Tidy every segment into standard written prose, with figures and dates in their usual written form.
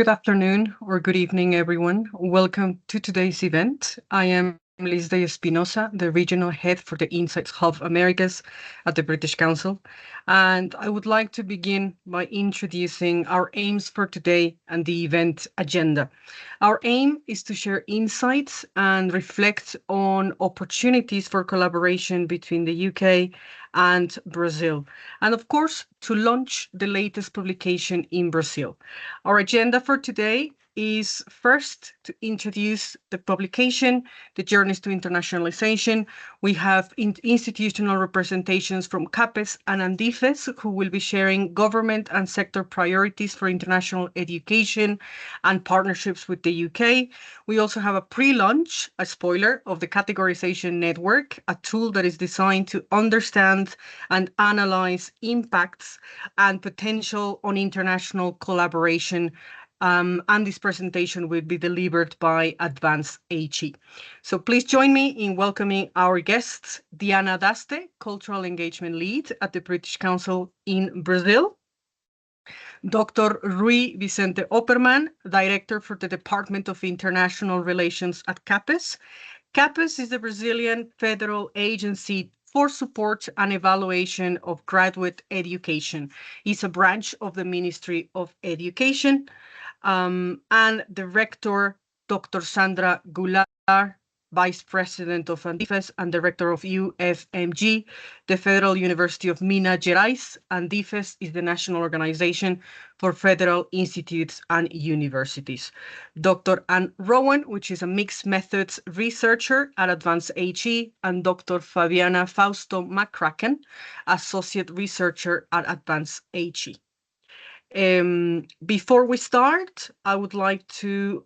Good afternoon or good evening, everyone. Welcome to today's event. I am Liz de Espinosa, the Regional Head for the Insights Hub Americas at the British Council. And I would like to begin by introducing our aims for today and the event agenda. Our aim is to share insights and reflect on opportunities for collaboration between the UK and Brazil. And of course, to launch the latest publication in Brazil. Our agenda for today is first to introduce the publication, the Journeys to Internationalization. We have institutional representations from CAPES and ANDIFES, who will be sharing government and sector priorities for international education and partnerships with the UK. We also have a pre-launch, a spoiler, of the Categorization Network, a tool that is designed to understand and analyze impacts and potential on international collaboration. And this presentation will be delivered by Advance HE. So please join me in welcoming our guests, Diana Daste, Cultural Engagement Lead at the British Council in Brazil, Dr. Rui Vicente Opperman, Director for the Department of International Relations at CAPES. CAPES is the Brazilian federal agency for support and evaluation of graduate education. It's a branch of the Ministry of Education. And the rector, Dr. Sandra Goulart, Vice President of ANDIFES and Director of UFMG, the Federal University of Minas Gerais. ANDIFES is the National Organization for Federal Institutes and Universities. Dr. Anne Rowan, which is a mixed methods researcher at Advance HE, and Dr. Fabiana Fausto McCracken, Associate Researcher at Advance HE. Before we start, I would like to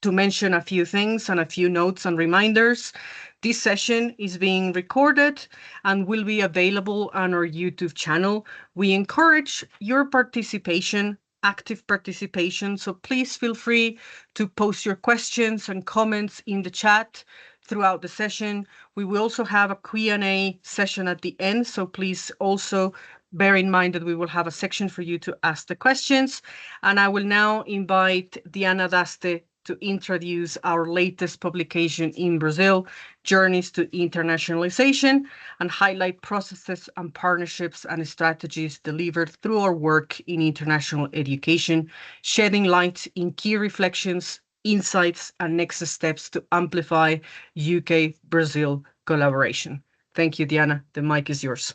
mention a few things and a few notes and reminders. This session is being recorded and will be available on our YouTube channel. We encourage your participation, active participation, so please feel free to post your questions and comments in the chat throughout the session. We will also have a Q&A session at the end, so please also bear in mind that we will have a section for you to ask the questions. And I will now invite Diana Daste to introduce our latest publication in Brazil, Journeys to Internationalization, and highlight processes and partnerships and strategies delivered through our work in international education, shedding light in key reflections, insights, and next steps to amplify UK-Brazil collaboration. Thank you, Diana. The mic is yours.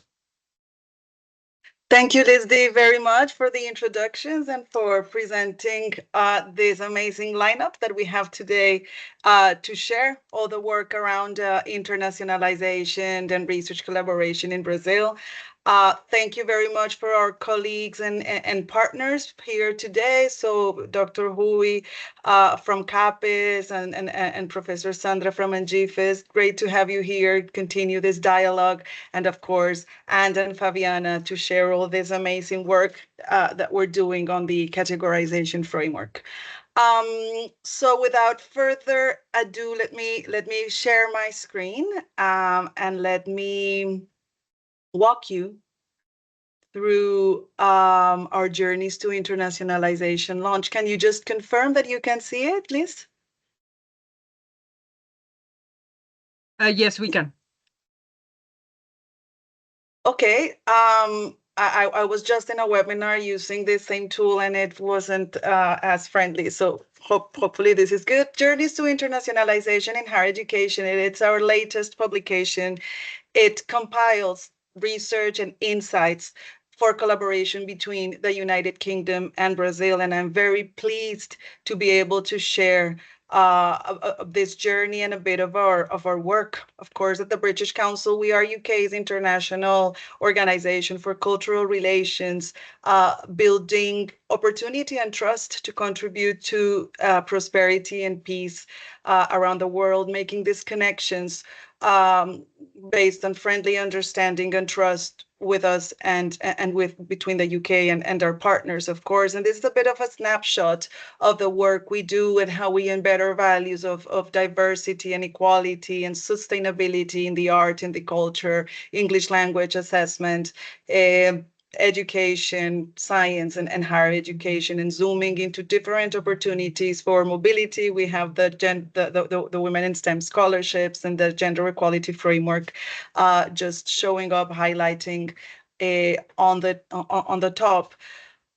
Thank you, Lizzie, very much for the introductions and for presenting this amazing lineup that we have today to share all the work around internationalization and research collaboration in Brazil. Thank you very much for our colleagues and partners here today. So Dr. Rui from CAPES and Professor Sandra from ANDIFES, great to have you here, continue this dialogue. And of course, and Fabiana to share all this amazing work that we're doing on the categorization framework. So without further ado, let me share my screen and let me walk you through our Journeys to Internationalization launch. Can you just confirm that you can see it, Liz? Yes, we can. Okay. I was just in a webinar using this same tool and it wasn't as friendly. So hopefully this is good. Journeys to Internationalization in Higher Education. It's our latest publication. It compiles research and insights for collaboration between the United Kingdom and Brazil. And I'm very pleased to be able to share this journey and a bit of our work. Of course, at the British Council, we are UK's international organization for cultural relations, building opportunity and trust to contribute to prosperity and peace around the world, making these connections based on friendly understanding and trust with us and with between the UK and our partners, of course. And this is a bit of a snapshot of the work we do and how we embed our values of diversity and equality and sustainability in the art, in the culture, English language assessment, education, science, and higher education, and zooming into different opportunities for mobility. We have the Women in STEM scholarships and the gender equality framework, just showing up, highlighting on the top.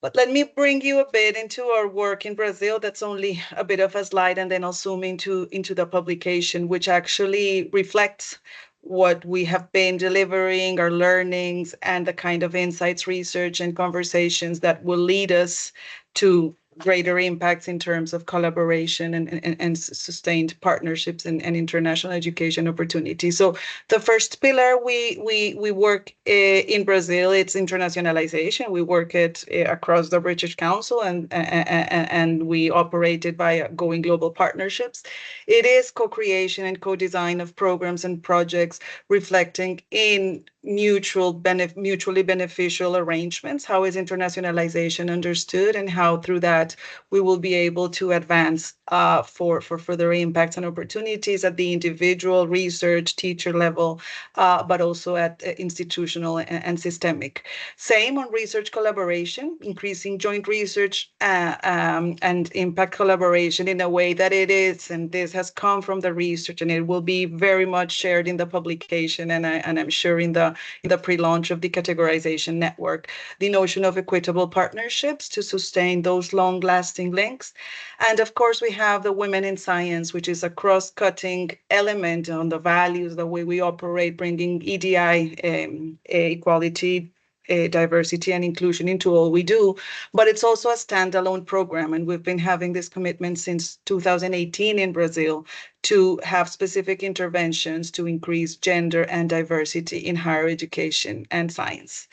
But let me bring you a bit into our work in Brazil. That's only a bit of a slide, and then I'll zoom into the publication, which actually reflects what we have been delivering, our learnings, and the kind of insights, research, and conversations that will lead us to greater impacts in terms of collaboration and sustained partnerships and international education opportunities. So the first pillar we work in Brazil, it's internationalization. We work it across the British Council, and we operate it by going global partnerships. It is co-creation and co-design of programs and projects reflecting in mutually beneficial arrangements. How is internationalization understood, and how through that we will be able to advance for further impacts and opportunities at the individual, research, teacher level, but also at institutional and systemic. Same on research collaboration, increasing joint research and impact collaboration in a way that it is, and this has come from the research, and it will be very much shared in the publication, and I'm sure in the pre-launch of the categorization network, the notion of equitable partnerships to sustain those long-lasting links. And of course, we have the Women in Science, which is a cross-cutting element on the values, the way we operate, bringing EDI, equality, diversity and inclusion into all we do, but it's also a standalone program. And we've been having this commitment since 2018 in Brazil to have specific interventions to increase gender and diversity in higher education and science.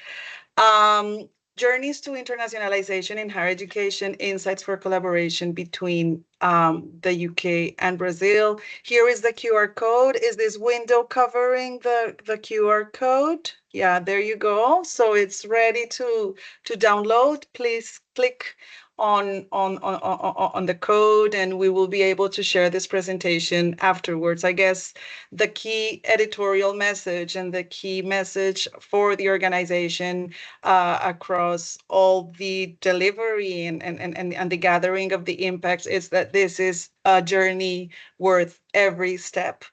Um, Journeys to internationalization in higher education, insights for collaboration between the UK and Brazil. Here is the QR code. Is this window covering the QR code? Yeah, there you go. So it's ready to download. Please click on the code, and we will be able to share this presentation afterwards. I guess the key editorial message and the key message for the organization across all the delivery and the gathering of the impacts is that this is a journey worth every step.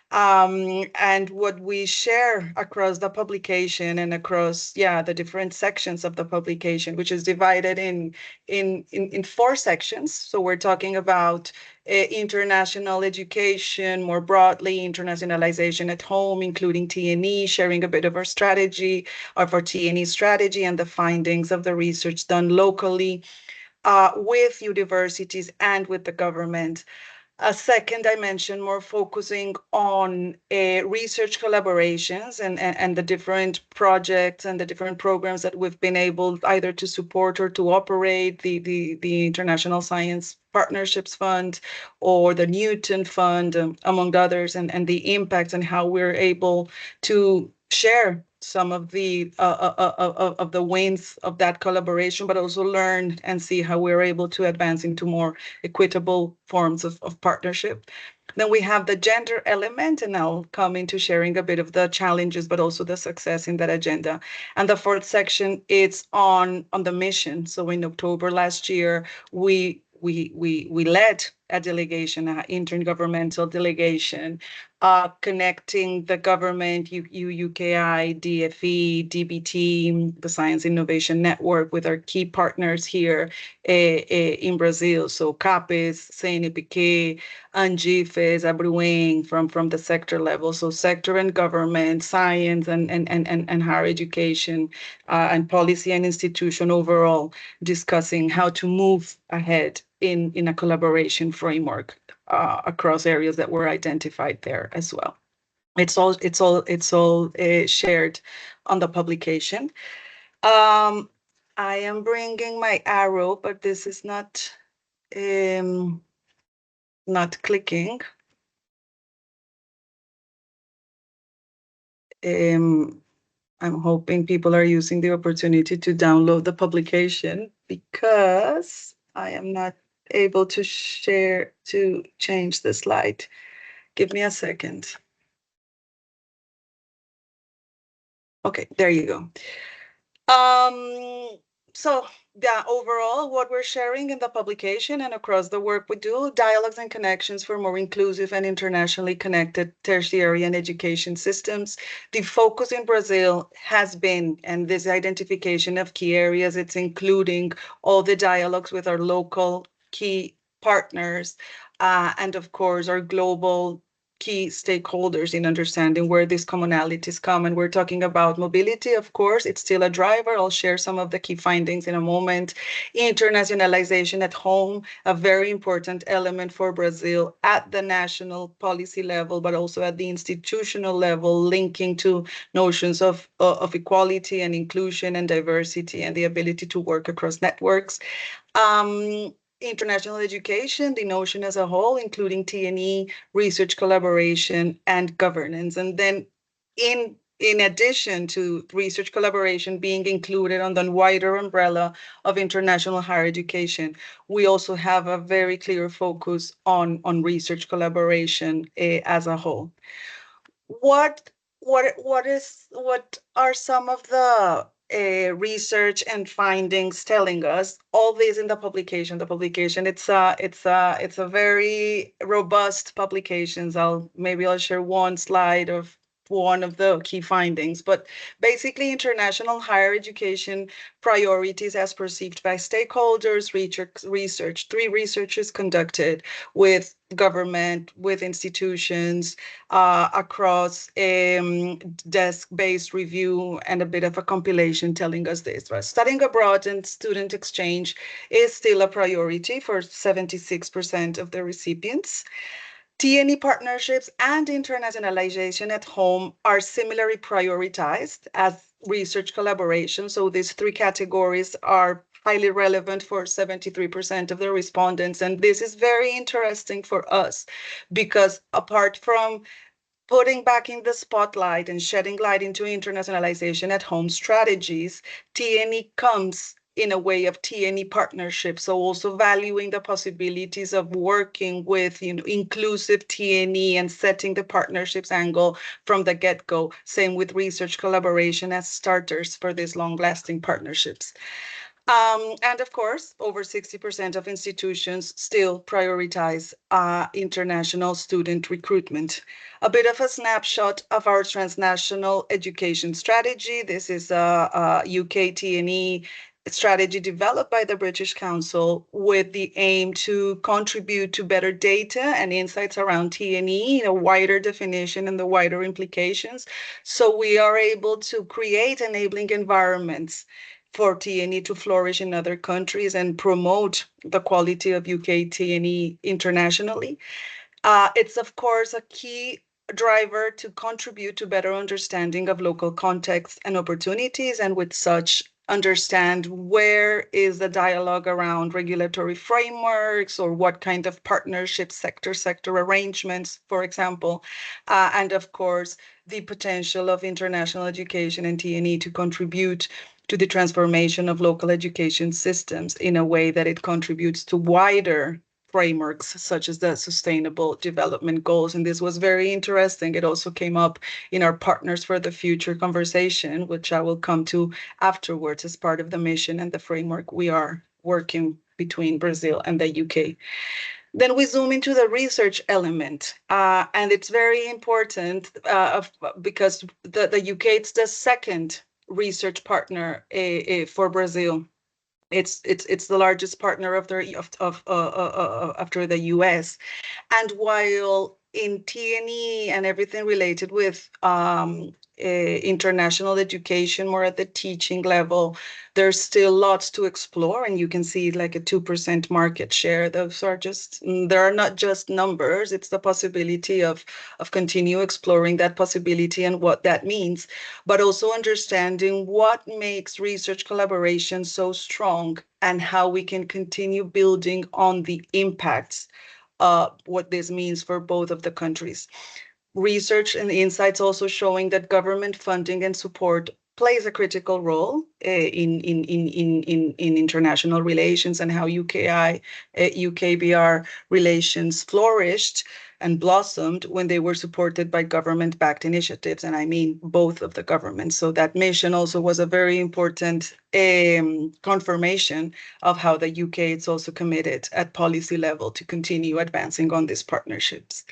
And what we share across the publication and across the different sections of the publication, which is divided in four sections. So we're talking about international education more broadly, internationalization at home, including T&E, sharing a bit of our strategy, of our T&E strategy and the findings of the research done locally with universities and with the government. A second dimension, more focusing on research collaborations and the different projects and the different programs that we've been able either to support or to operate, the International Science Partnerships Fund or the Newton Fund, among others, and the impact and how we're able to share some of the wins of that collaboration, but also learn and see how we're able to advance into more equitable forms of partnership. Then we have the gender element, and I'll come into sharing a bit of the challenges, but also the success in that agenda. And the fourth section, it's on the mission. So in October last year, we led a delegation, an intergovernmental delegation, connecting the government, UKI, DFE, DBT, the Science Innovation Network, with our key partners here in Brazil. So CAPES, CNPq, ANGIFES, Abruem from the sector level. So sector and government, science and higher education, and policy and institution overall, discussing how to move ahead in a collaboration framework across areas that were identified there as well. It's all shared on the publication. I am bringing my arrow, but this is not clicking. I'm hoping people are using the opportunity to download the publication, because I am not able to change the slide. Give me a second. Okay, there you go. Um, so yeah, overall, what we're sharing in the publication and across the work we do, dialogues and connections for more inclusive and internationally connected tertiary and education systems. The focus in Brazil has been, and this identification of key areas, it's including all the dialogues with our local key partners, and of course our global key stakeholders in understanding where these commonalities come. And we're talking about mobility, of course, it's still a driver. I'll share some of the key findings in a moment. Internationalization at home, a very important element for Brazil at the national policy level, but also at the institutional level, linking to notions of equality and inclusion and diversity and the ability to work across networks. International education, the notion as a whole, including T&E, research collaboration, and governance. And then in addition to research collaboration being included on the wider umbrella of international higher education, we also have a very clear focus on research collaboration as a whole. What what are some of the research and findings telling us? All these in the publication. The publication, it's a very robust publications. I'll share one slide of one of the key findings, but basically international higher education priorities as perceived by stakeholders, three researchers conducted with government, with institutions, across desk-based review and a bit of a compilation telling us this. Right? Studying abroad and student exchange is still a priority for 76% of the recipients. T&E partnerships and internationalization at home are similarly prioritized as research collaboration. So these three categories are highly relevant for 73% of the respondents. And this is very interesting for us because apart from putting back in the spotlight and shedding light into internationalization at home strategies, T&E comes in a way of T&E partnership. So also valuing the possibilities of working with inclusive T&E and setting the partnerships angle from the get-go. Same with research collaboration as starters for these long-lasting partnerships. And of course, over 60% of institutions still prioritize international student recruitment. A bit of a snapshot of our transnational education strategy. This is a UK T&E strategy developed by the British Council with the aim to contribute to better data and insights around T&E, a wider definition and the wider implications. So we are able to create enabling environments for T&E to flourish in other countries and promote the quality of UK T&E internationally. It's, of course, a key driver to contribute to better understanding of local contexts and opportunities, and with such, understand where is the dialogue around regulatory frameworks or what kind of partnerships, sector arrangements, for example, and of course, the potential of international education and T&E to contribute to the transformation of local education systems in a way that it contributes to wider frameworks such as the Sustainable Development Goals. And this was very interesting. It also came up in our Partners for the Future conversation, which I will come to afterwards as part of the mission and the framework we are working between Brazil and the UK. Then we zoom into the research element, and it's very important because the UK, it's the second research partner for Brazil. It's the largest partner after the US. And while in T&E and everything related with international education, more at the teaching level, there's still lots to explore. And you can see like a 2% market share. Those are just, there are not just numbers, it's the possibility of continue exploring that possibility and what that means, but also understanding what makes research collaboration so strong and how we can continue building on the impacts, what this means for both of the countries. Research and insights also showing that government funding and support plays a critical role in international relations and how UKBR relations flourished. and blossomed when they were supported by government-backed initiatives, and I mean both of the governments. So that mission also was a very important confirmation of how the UK is also committed at policy level to continue advancing on these partnerships.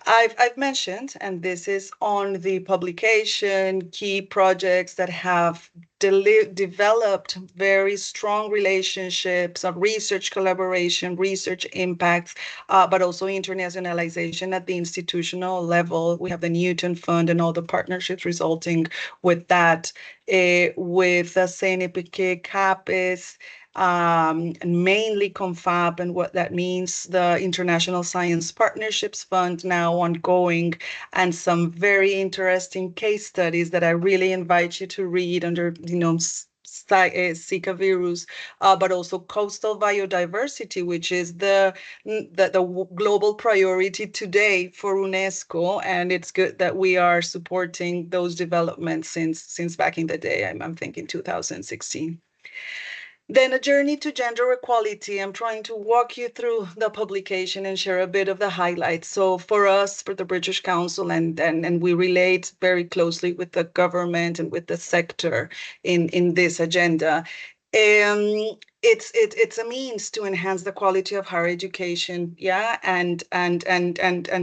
I've mentioned, and this is on the publication, key projects that have developed very strong relationships of research collaboration, research impacts, but also internationalization at the institutional level. We have the Newton Fund and all the partnerships resulting with that, with the CNPq, CAPES, and mainly Confab, and what that means, the International Science Partnerships Fund now ongoing, and some very interesting case studies that I really invite you to read under, Zika virus, but also coastal biodiversity, which is the global priority today for UNESCO, and it's good that we are supporting those developments since back in the day. I'm thinking 2016. Then a journey to gender equality. I'm trying to walk you through the publication and share a bit of the highlights. So for us, for the British Council, and we relate very closely with the government and with the sector in this agenda. It's a means to enhance the quality of higher education, yeah, and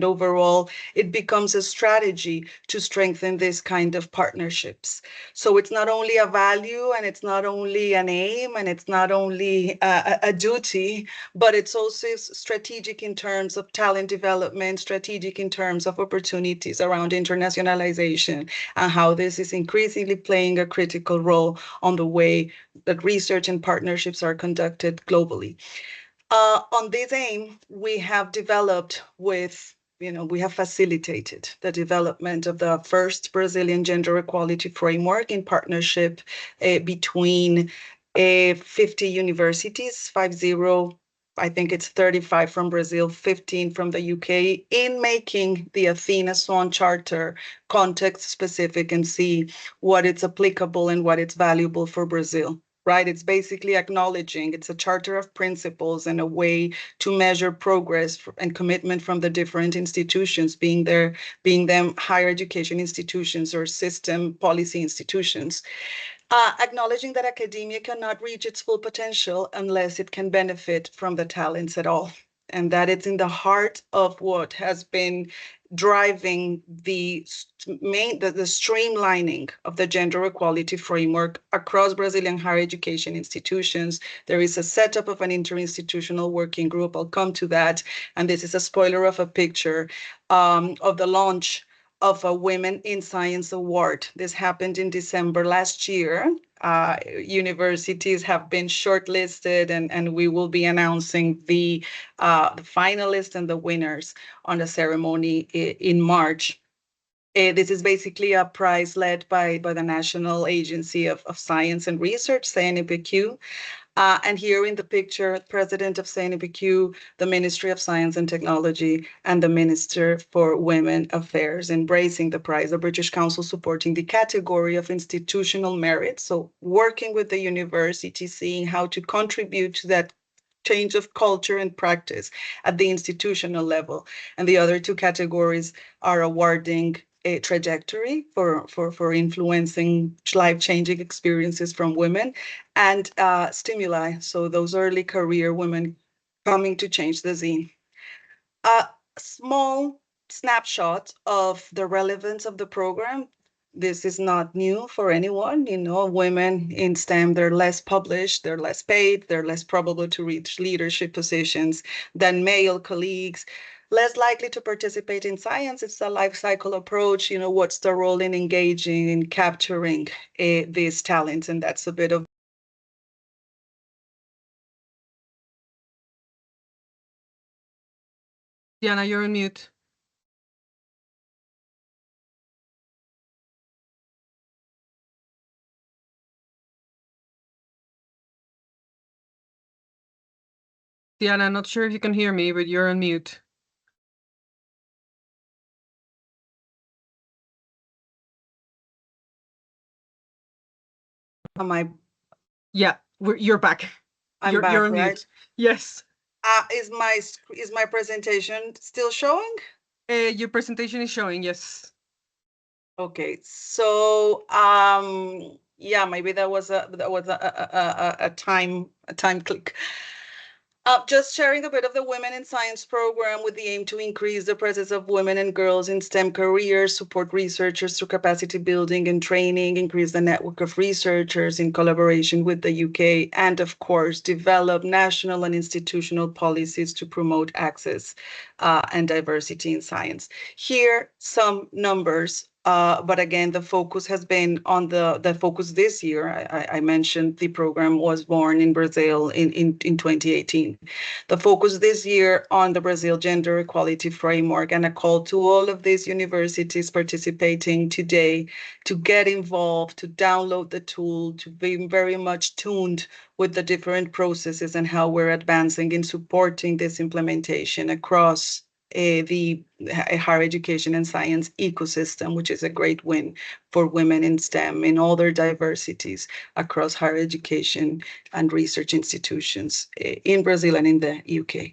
overall, it becomes a strategy to strengthen this kind of partnerships. So it's not only a value, and it's not only an aim, and it's not only a duty, but it's also strategic in terms of talent development, strategic in terms of opportunities around internationalization, and how this is increasingly playing a critical role on the way that research and partnerships are conducted globally. On this aim, we have developed we have facilitated the development of the first Brazilian gender equality framework in partnership between 50 universities, 50, I think it's 35 from Brazil, 15 from the UK, in making the Athena Swan Charter context specific and see what it's applicable and what it's valuable for Brazil. Right? It's basically acknowledging it's a charter of principles and a way to measure progress and commitment from the different institutions, being them higher education institutions or system policy institutions. Acknowledging that academia cannot reach its full potential unless it can benefit from the talents at all. And that it's in the heart of what has been driving the streamlining of the gender equality framework across Brazilian higher education institutions. There is a setup of an interinstitutional working group. I'll come to that. And this is a spoiler of a picture of the launch of a Women in Science Award. This happened in December last year. Universities have been shortlisted, and we will be announcing the finalists and the winners on the ceremony in March. This is basically a prize led by the National Agency of Science and Research, CNPq. And here in the picture, President of CNPq, the Ministry of Science and Technology, and the Minister for Women Affairs embracing the prize, the British Council supporting the category of institutional merit. So working with the university, seeing how to contribute to that change of culture and practice at the institutional level. And the other two categories are awarding a trajectory for influencing life-changing experiences from women, and stimuli, so those early career women coming to change the scene. A small snapshot of the relevance of the program. This is not new for anyone. Women in STEM, they're less published, they're less paid, they're less probable to reach leadership positions than male colleagues, less likely to participate in science. It's a life cycle approach. What's the role in engaging, in capturing these talents? And that's a bit of Diana, you're on mute. Diana, not sure if you can hear me, but you're on mute. am I Yeah, you're back. I'm You're back, on right? mute. Yes. Is my presentation still showing? Your presentation is showing, yes. Okay, so yeah, maybe that was a time click. Just sharing a bit of the Women in Science program with the aim to increase the presence of women and girls in STEM careers, support researchers through capacity building and training, increase the network of researchers in collaboration with the UK, and of course, develop national and institutional policies to promote access and diversity in science. Here, some numbers. But again, the focus has been on the focus this year. I mentioned the program was born in Brazil in 2018. The focus this year on the Brazil Gender Equality Framework, and a call to all of these universities participating today to get involved, to download the tool, to be very much tuned with the different processes and how we're advancing in supporting this implementation across the higher education and science ecosystem, which is a great win for women in STEM in all their diversities across higher education and research institutions in Brazil and in the UK.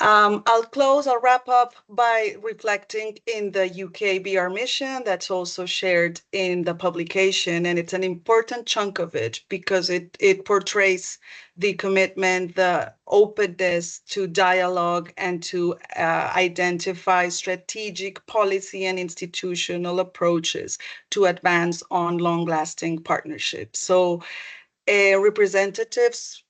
I'll wrap up by reflecting in the UK mission that's also shared in the publication. And it's an important chunk of it because it portrays the commitment, the openness to dialogue and to identify strategic policy and institutional approaches to advance on long-lasting partnerships. So representatives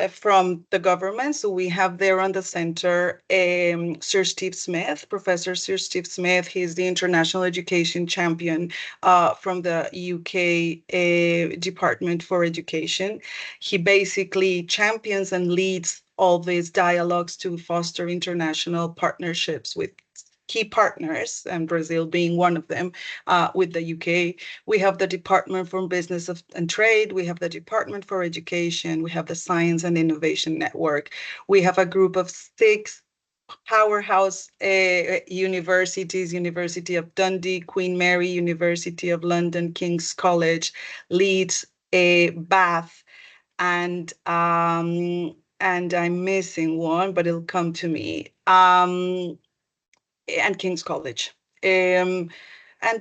from the government. So we have there on the center Sir Steve Smith, Professor Sir Steve Smith. He's the international education champion from the UK Department for Education. He basically champions and leads all these dialogues to foster international partnerships with key partners, and Brazil being one of them, with the UK. We have the Department for Business and Trade. We have the Department for Education. We have the Science and Innovation Network. We have a group of 6 powerhouse universities: University of Dundee, Queen Mary, University of London, King's College, Leeds, Bath, and I'm missing one, but it'll come to me. And King's College. And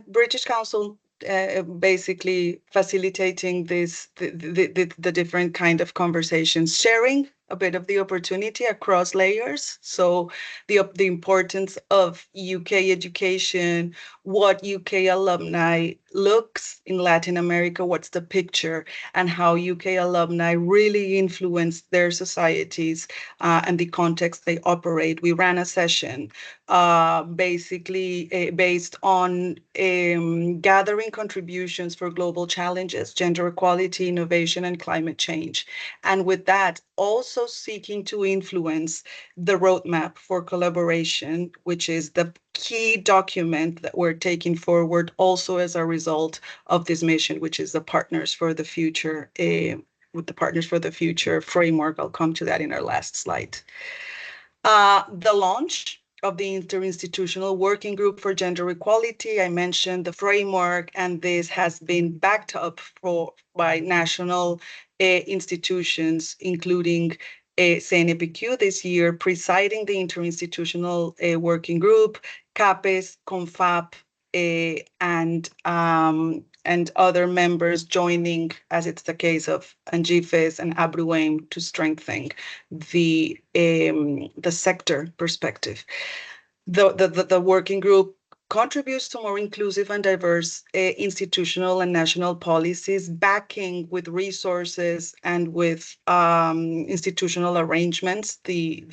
British Council basically facilitating the different kind of conversations, sharing a bit of the opportunity across layers. So the importance of UK education, what UK alumni looks in Latin America, what's the picture, and how UK alumni really influence their societies and the context they operate. We ran a session basically based on gathering contributions for global challenges, gender equality, innovation, and climate change. And with that, also seeking to influence the roadmap for collaboration, which is the key document that we're taking forward also as a result of this mission, which is the Partners for the Future, with the Partners for the Future framework. I'll come to that in our last slide. The launch of the Interinstitutional Working Group for Gender Equality. I mentioned the framework, and this has been backed up by national institutions, including CNPq this year, presiding the Interinstitutional Working Group, CAPES, CONFAP, and other members joining, as it's the case of ANGIFES and ABRUAIM, to strengthen the sector perspective. The working group contributes to more inclusive and diverse institutional and national policies, backing with resources and with institutional arrangements, the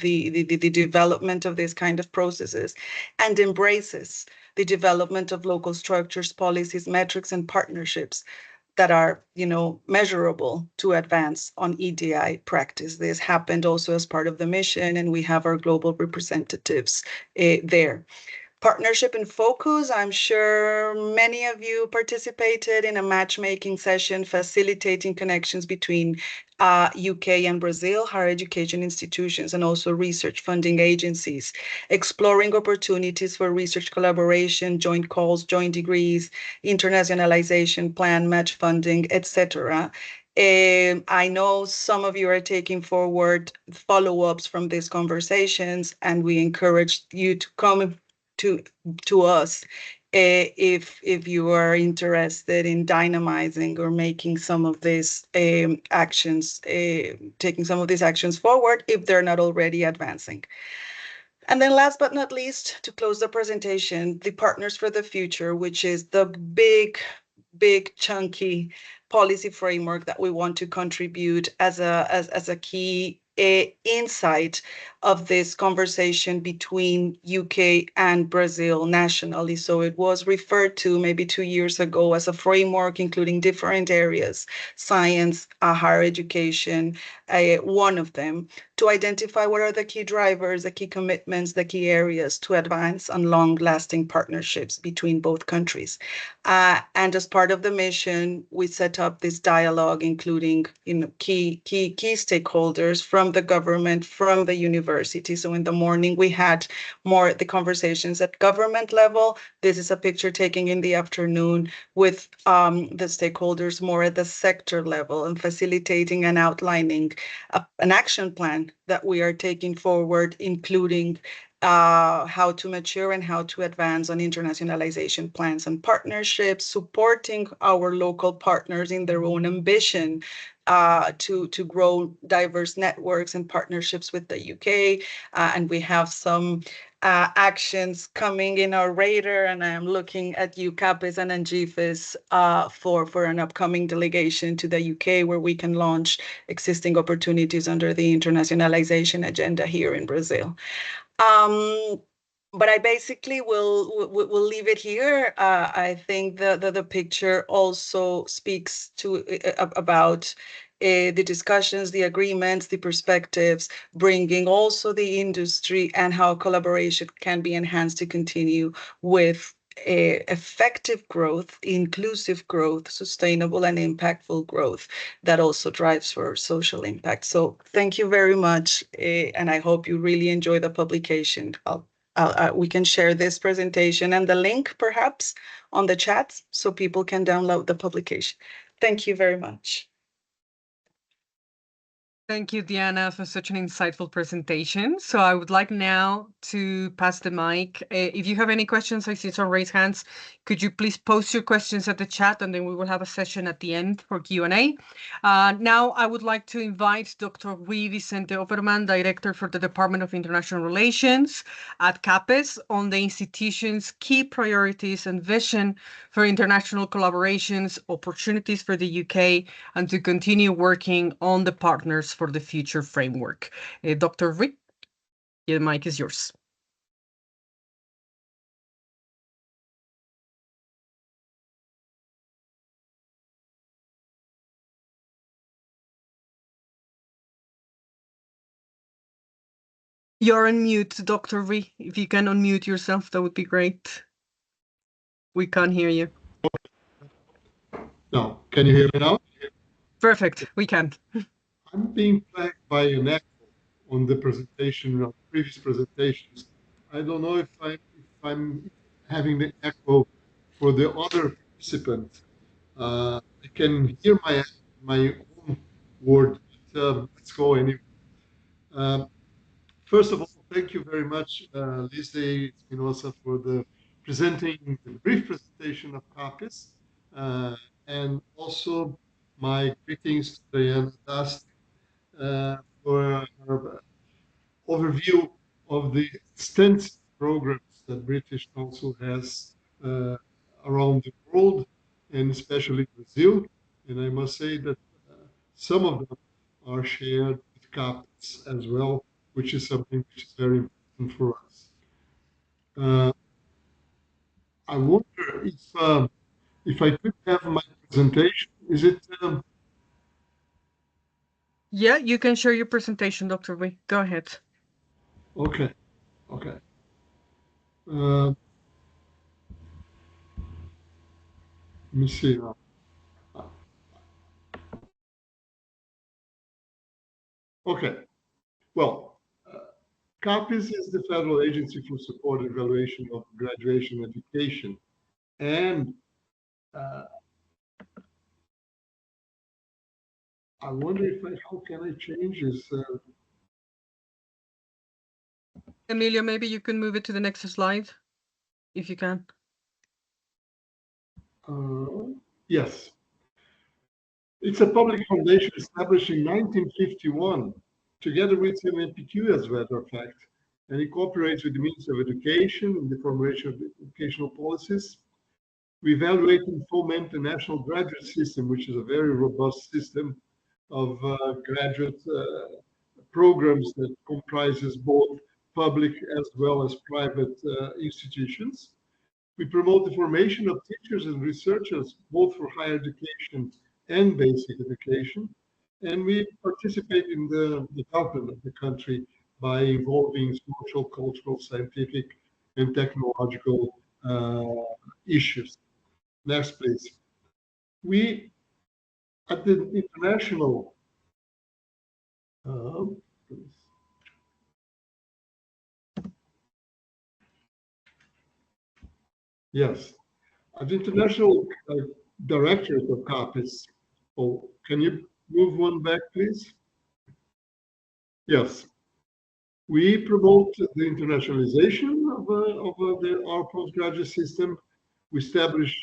development of these kind of processes, and embraces the development of local structures, policies, metrics, and partnerships that are, measurable to advance on EDI practice. This happened also as part of the mission, and we have our global representatives there. Partnership in focus. I'm sure many of you participated in a matchmaking session facilitating connections between UK and Brazil, higher education institutions, and also research funding agencies, exploring opportunities for research collaboration, joint calls, joint degrees, internationalization plan, match funding, etc. I know some of you are taking forward follow-ups from these conversations, and we encourage you to come to to us if you are interested in dynamizing or making some of these actions, taking some of these actions forward if they're not already advancing. And then last but not least, to close the presentation, the Partners for the Future, which is the big chunky policy framework that we want to contribute as a key insight of this conversation between UK and Brazil nationally. So it was referred to maybe 2 years ago as a framework, including different areas, science, higher education, one of them, to identify what are the key drivers, the key commitments, the key areas to advance on long-lasting partnerships between both countries. And as part of the mission, we set up this dialogue, including key stakeholders from the government, from the university. So in the morning, we had more the conversations at government level. This is a picture taken in the afternoon with the stakeholders more at the sector level and facilitating and outlining an action plan that we are taking forward, including how to mature and how to advance on internationalization plans and partnerships, supporting our local partners in their own ambition to grow diverse networks and partnerships with the UK. And we have some actions coming in our radar, and I am looking at you, Capes and Angifis, for an upcoming delegation to the UK where we can launch existing opportunities under the internationalization agenda here in Brazil. But I basically will leave it here. I think the picture also speaks to about the discussions, the agreements, the perspectives, bringing also the industry and how collaboration can be enhanced to continue with effective growth, inclusive growth, sustainable and impactful growth that also drives for social impact. So thank you very much, and I hope you really enjoy the publication. We can share this presentation and the link perhaps on the chat so people can download the publication. Thank you very much. Thank you, Diana, for such an insightful presentation. So I would like now to pass the mic. If you have any questions, I see some raised hands. Could you please post your questions at the chat, and then we will have a session at the end for Q&A. Now I would like to invite Dr. Rui Vicente Overman, Director for the Department of International Relations at CAPES, on the institution's key priorities and vision for international collaborations, opportunities for the UK, and to continue working on the Partners for the Future framework. Dr. Rick, the mic is yours. You're on mute, Dr. Rick. If you can unmute yourself, that would be great. We can't hear you. No, can you hear me now? Perfect, we can. I'm being flagged by an echo on the presentation of previous presentations. I don't know if I'm having the echo for the other participant. I can hear my own word, but let's go anyway. First of all, thank you very much, Lise Espinosa, for the presenting the brief presentation of CAPES, and also my greetings to Diana Dust for her overview of the extensive programs that British Council has around the world, and especially Brazil. And I must say that some of them are shared with CAPES as well, which is something which is very important for us. I wonder if I could have my presentation. Is it? Yeah, you can share your presentation, Dr. Rick. Go ahead. Okay. Okay. Let me see now. Okay. Well, CAPES is the federal agency for support and evaluation of graduation education, and I wonder if how can I change this? Emilio, maybe you can move it to the next slide, if you can. Yes. It's a public foundation established in 1951, together with MNPQ, as a matter of fact, and it cooperates with the Ministry of Education in the formulation of educational policies. We evaluate and foment the national graduate system, which is a very robust system of graduate programs that comprises both public as well as private institutions. We promote the formation of teachers and researchers, both for higher education and basic education. And we participate in the development of the country by involving social, cultural, scientific, and technological issues. Next, please. We, at the international, uh, yes, at the international directorate of CAPES. Oh, can you move one back, please? Yes. We promote the internationalization of our postgraduate system. We establish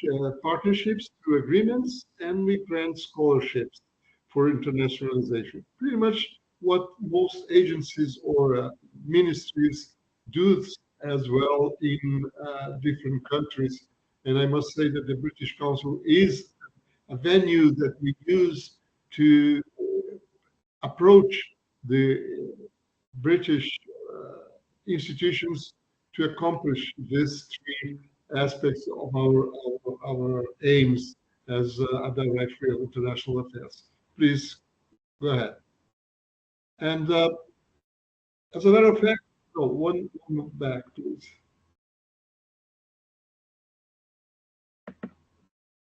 partnerships through agreements, and we grant scholarships for internationalization. Pretty much what most agencies or ministries do as well in different countries. And I must say that the British Council is a venue that we use to approach the British institutions to accomplish these three aspects of our aims as a directory of international affairs. Please go ahead. And as a matter of fact, no, one back, please.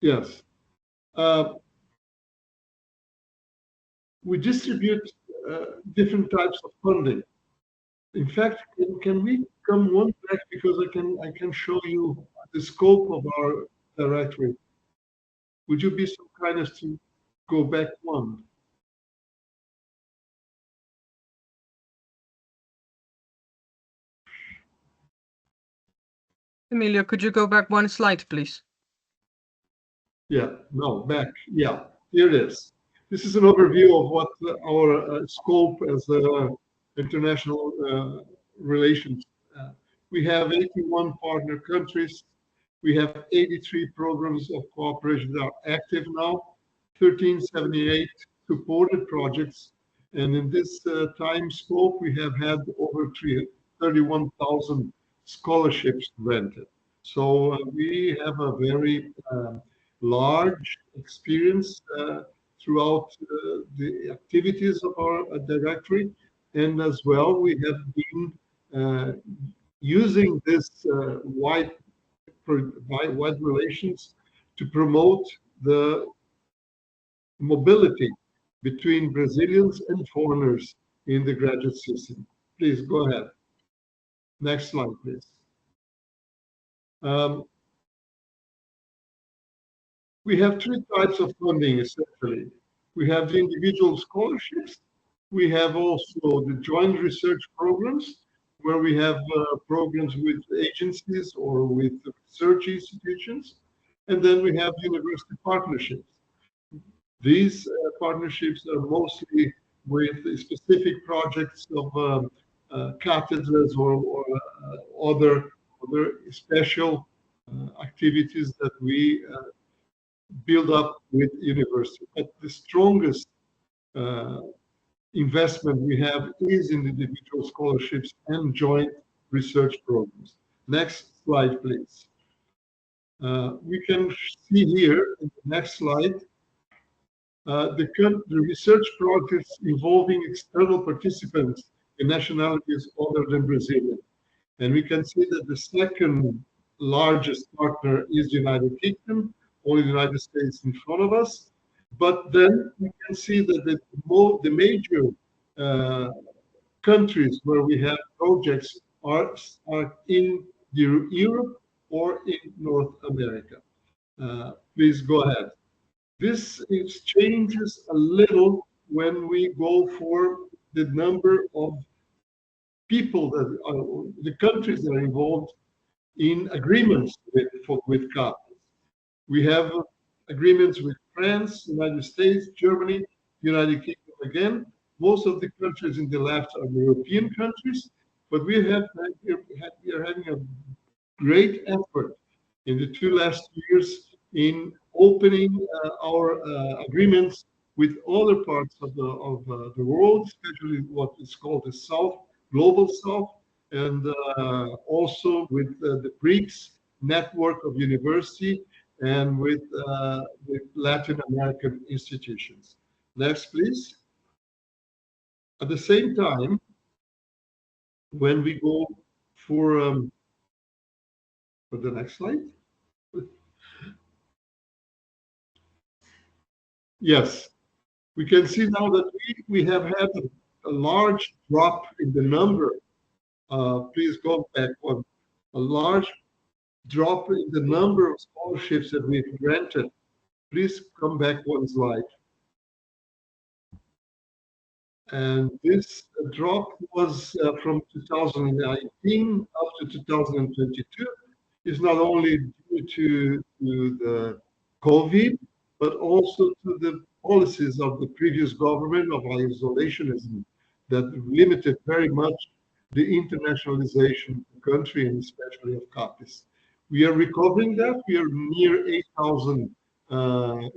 Yes. Uh, we distribute different types of funding. In fact, can we come one back because I can show you the scope of our directory. Would you be so kind as to go back one? Emilio, could you go back one slide, please? Yeah, no, back. Yeah, here it is. This is an overview of what our scope as international relations. We have 81 partner countries. We have 83 programs of cooperation that are active now, 1378 supported projects. And in this time scope, we have had over 31,000 scholarships granted. So we have a very large experience throughout the activities of our directory. And as well, we have been using this wide relations to promote the mobility between Brazilians and foreigners in the graduate system. Please go ahead. Next slide, please. Um, we have three types of funding, essentially. We have the individual scholarships. We have also the joint research programs, where we have programs with agencies or with research institutions. And then we have university partnerships. These partnerships are mostly with specific projects of cathedrals or other special activities that we build up with university. But the strongest uh, investment we have is in individual scholarships and joint research programs. Next slide, please. We can see here in the next slide the research projects involving external participants in nationalities other than Brazilian. And we can see that the second largest partner is the United Kingdom, only the United States in front of us. But then we can see that the major uh, countries where we have projects are in Europe or in North America. Please go ahead. This changes a little when we go for the number of people that are, the countries that are involved in agreements with CAPES. We have agreements with France, United States, Germany, United Kingdom again. Most of the countries in the left are European countries, but we are having a great effort in the two last years in opening our agreements with other parts of the world, especially what is called the South, Global South, and also with the BRICS network of university and with Latin American institutions. Next, please. At the same time, when we go for the next slide. Yes, we can see now that we have had a large drop in the number. Please go back one. A large drop in the number of scholarships that we've granted. Please come back one slide. And this drop was from 2019 up to 2022. Is not only due to the COVID, but also to the policies of the previous government of isolationism that limited very much the internationalization of the country and especially of CAPES. We are recovering that. We are near 8,000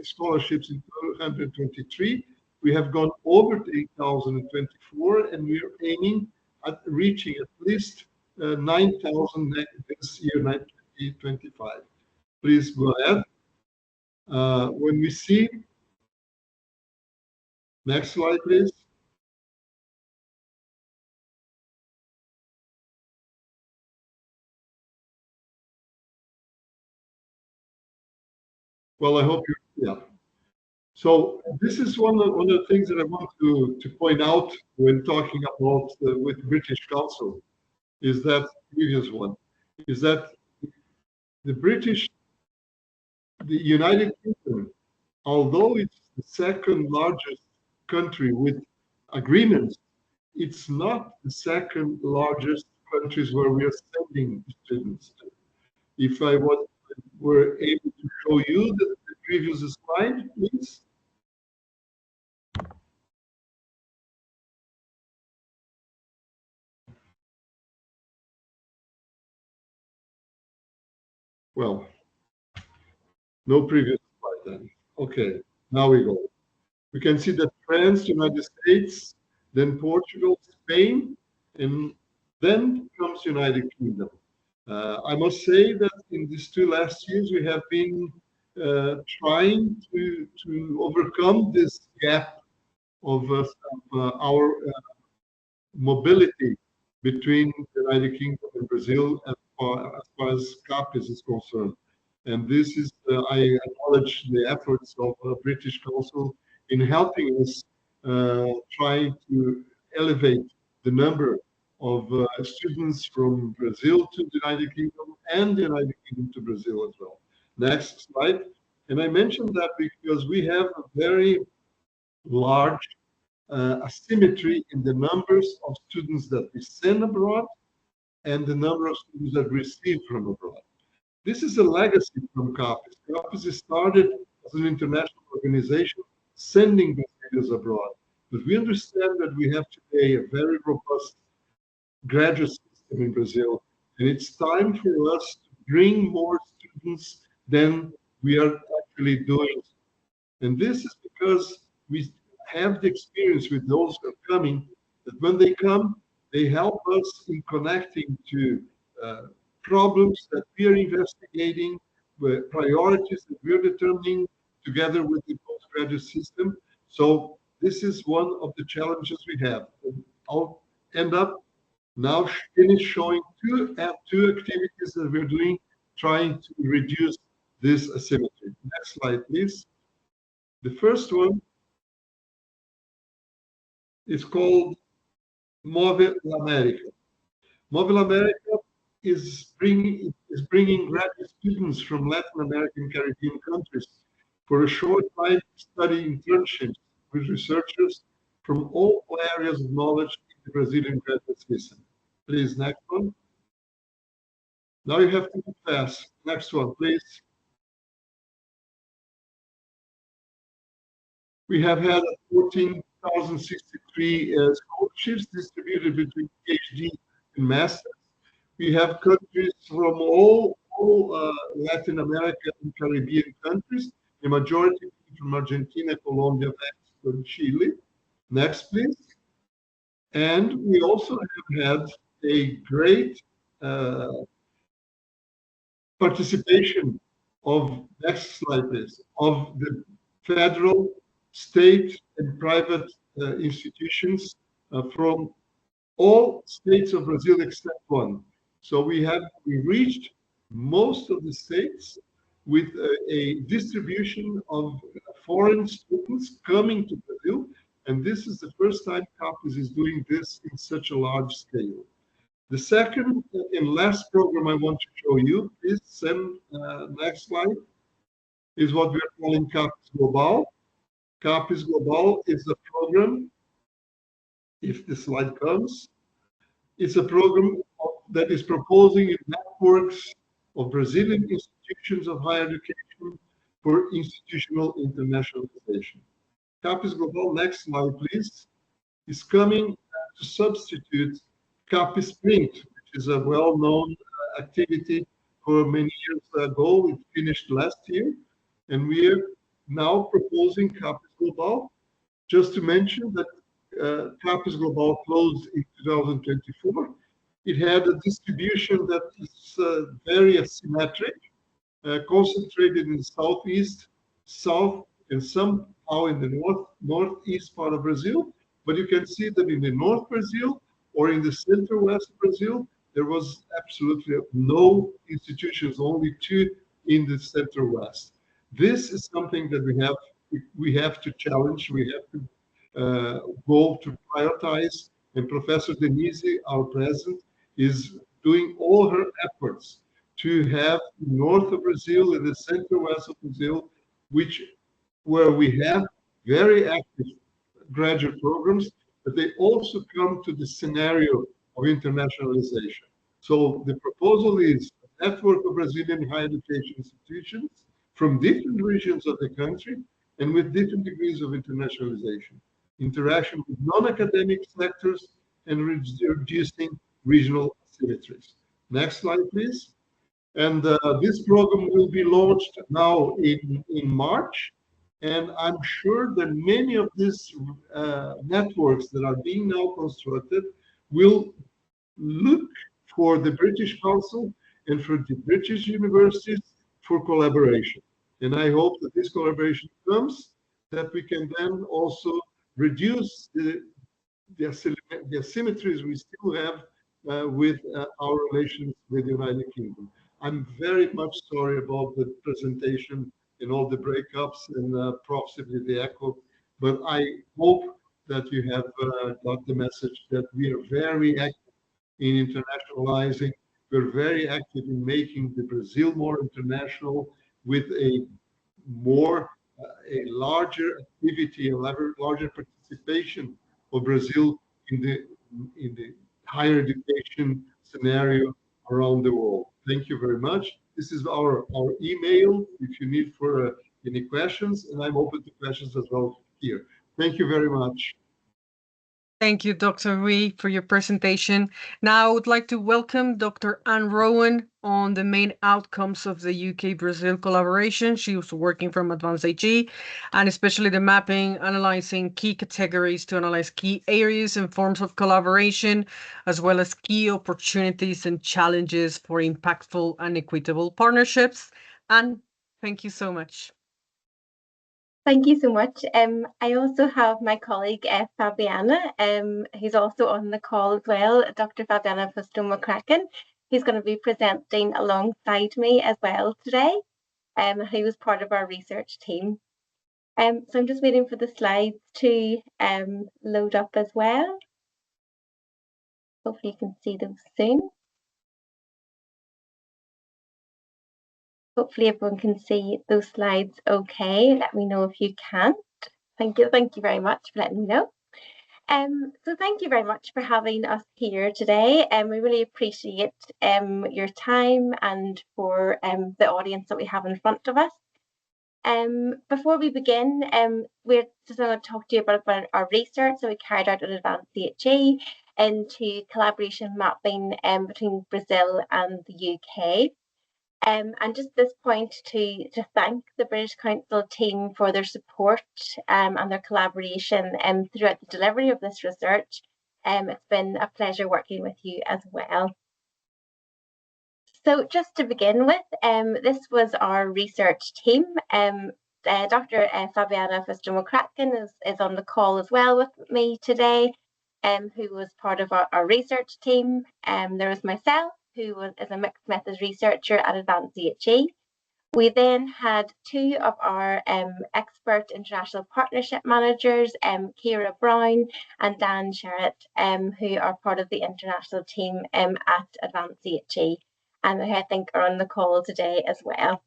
scholarships in 2023. We have gone over to 8,024, and we are aiming at reaching at least 9,000 this year, 2025. Please go ahead. When we see, next slide, please. Well, I hope you, yeah. So this is one of the things that I want to point out when talking about with British Council, is that previous one, is that the British, the United Kingdom, although it's the second largest country with agreements, it's not the second largest countries where we are sending students to. If I were able to show you the previous slide, please. Well, no previous slide then. Okay, now we go. We can see that France, United States, then Portugal, Spain, and then comes United Kingdom. I must say that in these two last years, we have been trying to overcome this gap of our mobility between the United Kingdom and Brazil as far as CAPES is concerned. And this is, I acknowledge the efforts of British Council in helping us try to elevate the number of students from Brazil to the United Kingdom and the United Kingdom to Brazil as well. Next slide. And I mentioned that because we have a very large asymmetry in the numbers of students that we send abroad and the number of students that we receive from abroad. This is a legacy from CAPES. CAPES started as an international organization sending Brazilians abroad. But we understand that we have today a very robust graduate system in Brazil, and it's time for us to bring more students than we are actually doing. And this is because we have the experience with those who are coming, that when they come, they help us in connecting to problems that we are investigating, priorities that we are determining together with the postgraduate system. So this is one of the challenges we have. And I'll end up now finish showing two activities that we're doing, trying to reduce this asymmetry. Next slide, please. The first one is called Move America. Move America is bringing graduate students from Latin American Caribbean countries for a short time to study internships with researchers from all areas of knowledge in the Brazilian graduate system. Please, next one. Now you have to move fast. Next one, please. We have had 14,063 scholarships distributed between PhD and masters. We have countries from all Latin America and Caribbean countries, the majority from Argentina, Colombia, Mexico, and Chile. Next, please. And we also have had a great participation of, next slide please, of the federal, state, and private institutions from all states of Brazil except one. So we reached most of the states with a distribution of foreign students coming to Brazil, and this is the first time CAPES is doing this in such a large scale. The second and last program I want to show you, please send next slide, is what we're calling CAPES Global. CAPES Global is a program, if the slide comes, it's a program that is proposing networks of Brazilian institutions of higher education for institutional internationalization. CAPES Global, next slide please, is coming to substitute CAPES Print, which is a well-known activity for many years ago. It finished last year, and we are now proposing CAPES Global. Just to mention that CAPES Global closed in 2024. It had a distribution that is very asymmetric, concentrated in the southeast, south, and somehow in the northeast part of Brazil. But you can see that in the North Brazil or in the center-west Brazil, there was absolutely no institutions, only two in the center-west. This is something that we have to challenge, we have to go to prioritize, and Professor Denise, our president, is doing all her efforts to have north of Brazil and the center-west of Brazil, where we have very active graduate programs, but they also come to the scenario of internationalization. So the proposal is a network of Brazilian higher education institutions from different regions of the country and with different degrees of internationalization, interaction with non-academic sectors, and reducing regional asymmetries. Next slide, please. And this program will be launched now in March. And I'm sure that many of these networks that are being now constructed will look for the British Council and for the British universities for collaboration. And I hope that this collaboration comes, that we can then also reduce the asymmetries we still have with our relations with the United Kingdom. I'm very much sorry about the presentation and all the breakups and possibly the echo, but I hope that you have got the message that we are very active in internationalizing. We're very active in making the Brazil more international with more a larger activity, a larger participation of Brazil in the higher education scenario around the world. Thank you very much. This is our email if you need for any questions, and I'm open to questions as well here. Thank you very much. Thank you, Dr. Rui, for your presentation. Now I would like to welcome Dr. Anne Rowan on the main outcomes of the UK-Brazil collaboration. She was working from Advanced AG, and especially the mapping, analyzing key categories to analyze key areas and forms of collaboration, as well as key opportunities and challenges for impactful and equitable partnerships. And thank you so much. Thank you so much. I also have my colleague Fabiana, who's also on the call as well, Dr. Fabiana Postuma-Kraken. He's going to be presenting alongside me as well today, who was part of our research team. So I'm just waiting for the slides to load up as well. Hopefully you can see them soon. Hopefully everyone can see those slides okay. Let me know if you can't. Thank you very much for letting me know. So thank you very much for having us here today. We really appreciate your time and for the audience that we have in front of us. Before we begin, we're just going to talk to you about our research that we carried out at Advanced CHE into collaboration mapping between Brazil and the UK. And just this point to thank the British Council team for their support and their collaboration throughout the delivery of this research. It's been a pleasure working with you as well. So just to begin with, this was our research team. Dr. Fabiana Fustomo-Kratkin is on the call as well with me today, who was part of our research team. There was myself, who is a mixed methods researcher at Advanced CHE. We then had two of our expert international partnership managers, Kira Brown and Dan Sherritt, who are part of the international team at Advanced CHE, and who I think are on the call today as well.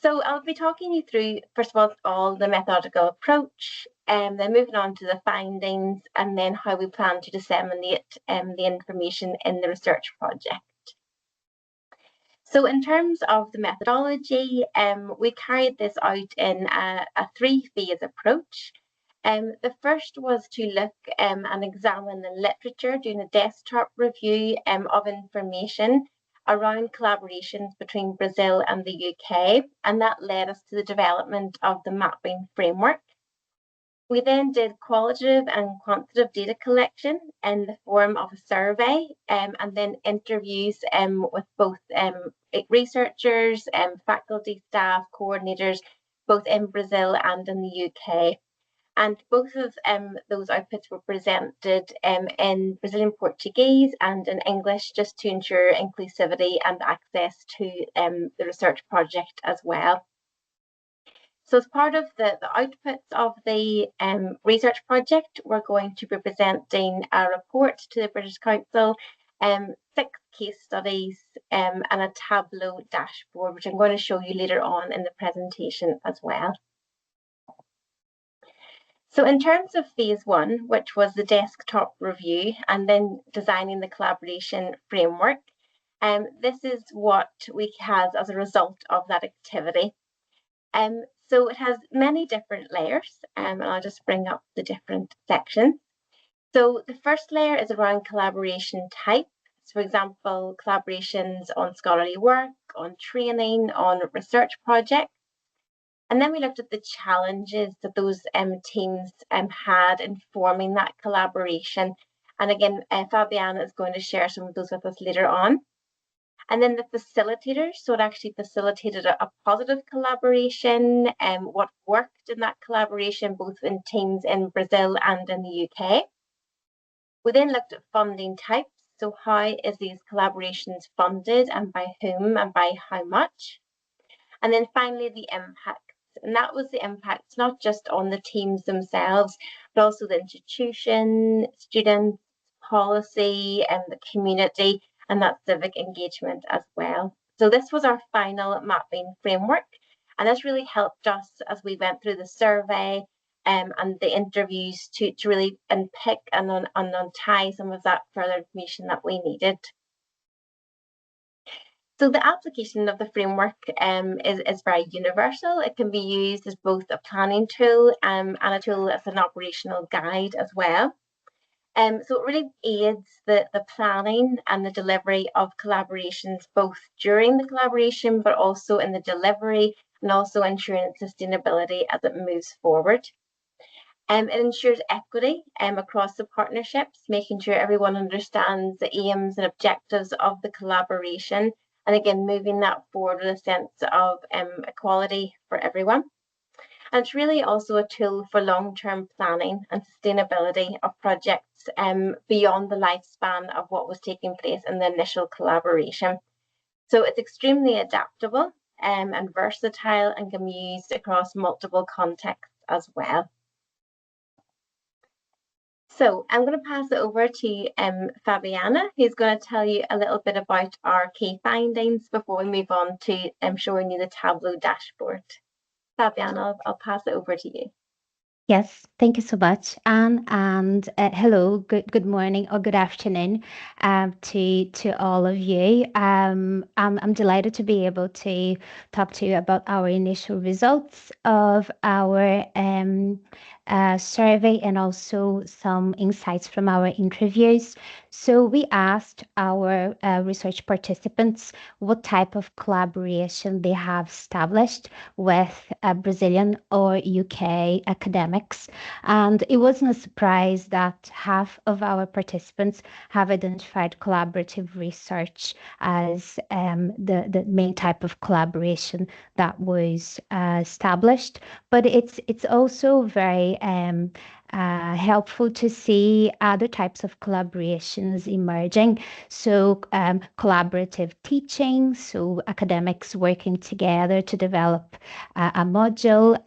So I'll be talking you through, first of all the methodological approach, then moving on to the findings, and then how we plan to disseminate the information in the research project. So in terms of the methodology, we carried this out in a three-phase approach. The first was to look and examine the literature, doing a desktop review of information around collaborations between Brazil and the UK, and that led us to the development of the mapping framework. We then did qualitative and quantitative data collection in the form of a survey and then interviews with both researchers, faculty, staff, coordinators, both in Brazil and in the UK. And both of those outputs were presented in Brazilian Portuguese and in English, just to ensure inclusivity and access to the research project as well. So as part of the outputs of the research project, we're going to be presenting a report to the British Council, 6 case studies and a Tableau dashboard, which I'm going to show you later on in the presentation as well. So in terms of phase 1, which was the desktop review and then designing the collaboration framework, this is what we had as a result of that activity. So it has many different layers, and I'll just bring up the different sections. So the first layer is around collaboration type. So for example, collaborations on scholarly work, on training, on research projects. And then we looked at the challenges that those teams had in forming that collaboration. And again, Fabiana is going to share some of those with us later on. And then the facilitators, so it actually facilitated a positive collaboration and what worked in that collaboration, both in teams in Brazil and in the UK. We then looked at funding types, so how is these collaborations funded and by whom and by how much? And then finally, the impact. And that was the impact not just on the teams themselves, but also the institution, students, policy, and the community, and that civic engagement as well. So this was our final mapping framework, and this really helped us as we went through the survey and the interviews to really unpick and untie some of that further information that we needed. So the application of the framework is very universal. It can be used as both a planning tool and a tool as an operational guide as well. So it really aids the planning and the delivery of collaborations, both during the collaboration, but also in the delivery and also ensuring sustainability as it moves forward. It ensures equity across the partnerships, making sure everyone understands the aims and objectives of the collaboration, and again, moving that forward with a sense of equality for everyone. And it's really also a tool for long-term planning and sustainability of projects beyond the lifespan of what was taking place in the initial collaboration. So it's extremely adaptable and versatile and can be used across multiple contexts as well. So I'm going to pass it over to Fabiana, who's going to tell you a little bit about our key findings before we move on to showing you the Tableau dashboard. Fabiana, I'll pass it over to you. Yes, thank you so much, Anne, and hello, good morning or good afternoon, to all of you. I'm delighted to be able to talk to you about our initial results of our survey and also some insights from our interviews. So we asked our research participants what type of collaboration they have established with Brazilian or UK academics. And it wasn't a surprise that half of our participants have identified collaborative research as the main type of collaboration that was established. But it's also very helpful to see other types of collaborations emerging. So, collaborative teaching, so academics working together to develop a module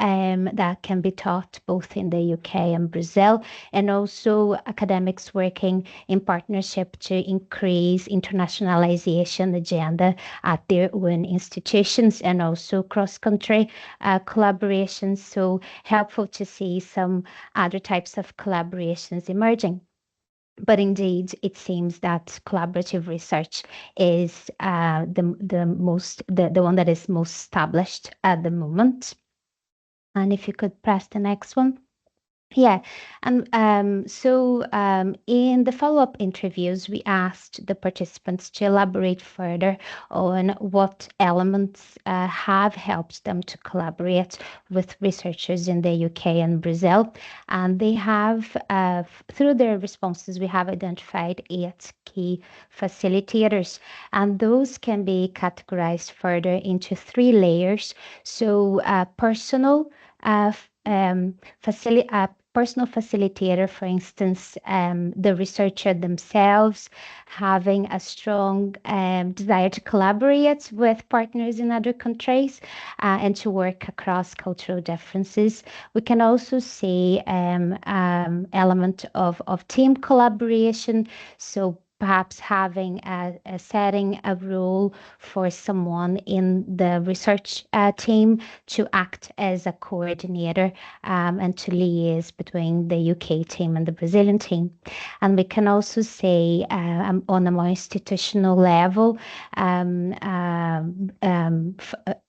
that can be taught both in the UK and Brazil, and also academics working in partnership to increase internationalization agenda at their own institutions, and also cross-country collaborations. So helpful to see some other types of collaborations emerging. But indeed, it seems that collaborative research is the one that is most established at the moment. And if you could press the next one. Yeah, and in the follow-up interviews, we asked the participants to elaborate further on what elements have helped them to collaborate with researchers in the UK and Brazil. And they have, through their responses, we have identified 8 key facilitators, and those can be categorized further into 3 layers. So, personal, personal facilitator, for instance, the researcher themselves having a strong desire to collaborate with partners in other countries and to work across cultural differences. We can also see element of team collaboration. So perhaps having setting a role for someone in the research team to act as a coordinator and to liaise between the UK team and the Brazilian team. And we can also say on a more institutional level,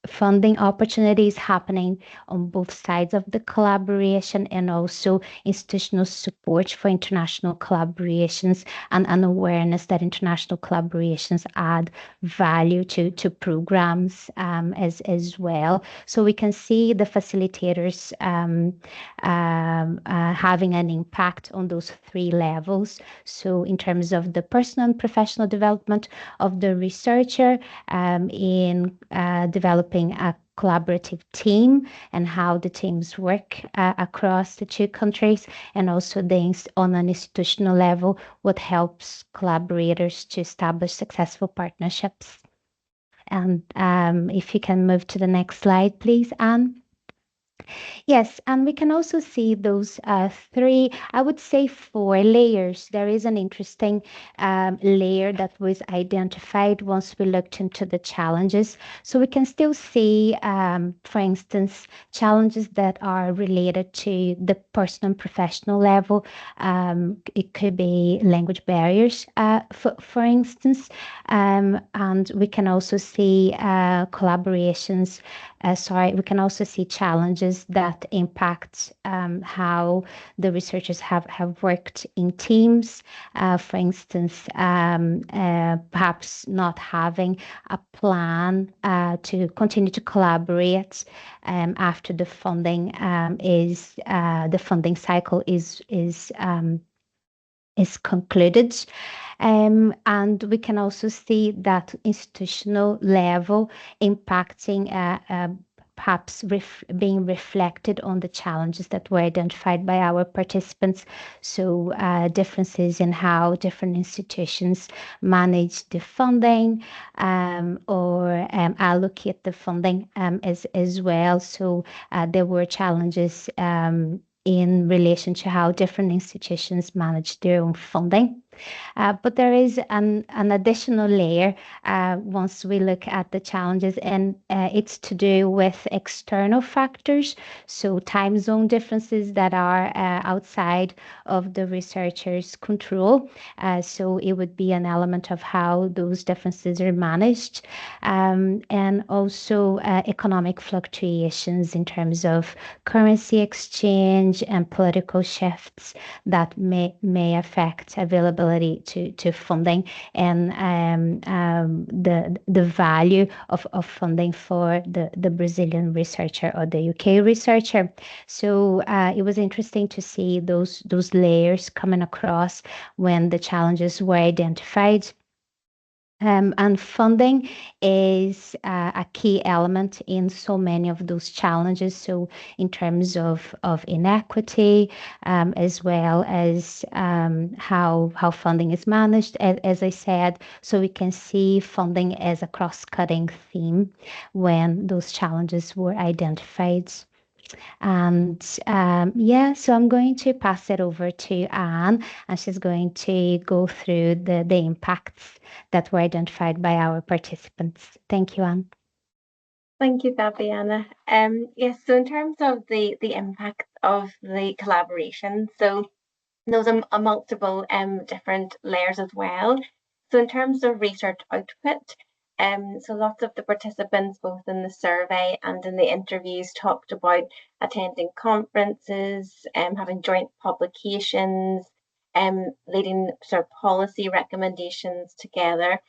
funding opportunities happening on both sides of the collaboration, and also institutional support for international collaborations, and an awareness that international collaborations add value to programs as well. So we can see the facilitators having an impact on those 3 levels. So in terms of the personal and professional development of the researcher, in developing a collaborative team and how the teams work across the 2 countries, and also on an institutional level, what helps collaborators to establish successful partnerships. And if you can move to the next slide, please, Anne. Yes, and we can also see those 3, I would say 4 layers. There is an interesting layer that was identified once we looked into the challenges. So we can still see, for instance, challenges that are related to the personal and professional level. It could be language barriers, for instance, and we can also see collaborations. We can also see challenges that impact how the researchers have worked in teams. For instance, perhaps not having a plan to continue to collaborate after the funding the funding cycle is concluded. And we can also see that institutional level impacting perhaps being reflected on the challenges that were identified by our participants. So differences in how different institutions manage the funding or allocate the funding as well. So there were challenges in relation to how different institutions manage their own funding. But there is an additional layer once we look at the challenges, and it's to do with external factors, so time zone differences that are outside of the researcher's control. So it would be an element of how those differences are managed, and also economic fluctuations in terms of currency exchange and political shifts that may affect availability to funding, and the value of funding for the Brazilian researcher or the UK researcher. So it was interesting to see those layers coming across when the challenges were identified. And funding is a key element in so many of those challenges. So, in terms of inequity, as well as how funding is managed, as I said, so we can see funding as a cross-cutting theme when those challenges were identified. And yeah, so I'm going to pass it over to Anne, and she's going to go through the impacts that were identified by our participants. Thank you, Anne. Thank you, Fabiana. Yes, so in terms of the impact of the collaboration, so those are multiple different layers as well. So in terms of research output, so lots of the participants, both in the survey and in the interviews, talked about attending conferences, having joint publications, leading sort of policy recommendations together,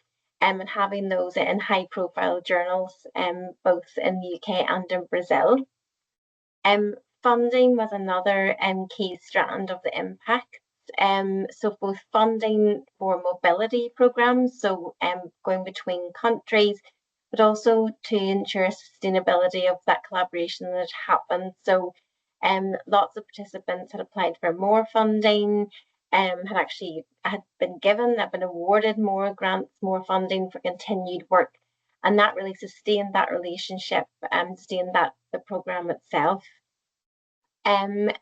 and having those in high-profile journals, both in the UK and in Brazil. Um, Funding was another key strand of the impact. So both funding for mobility programs, so going between countries, but also to ensure sustainability of that collaboration that happened. So lots of participants had applied for more funding, had been given, had been awarded more grants, more funding for continued work. And that really sustained that relationship and sustained that the program itself.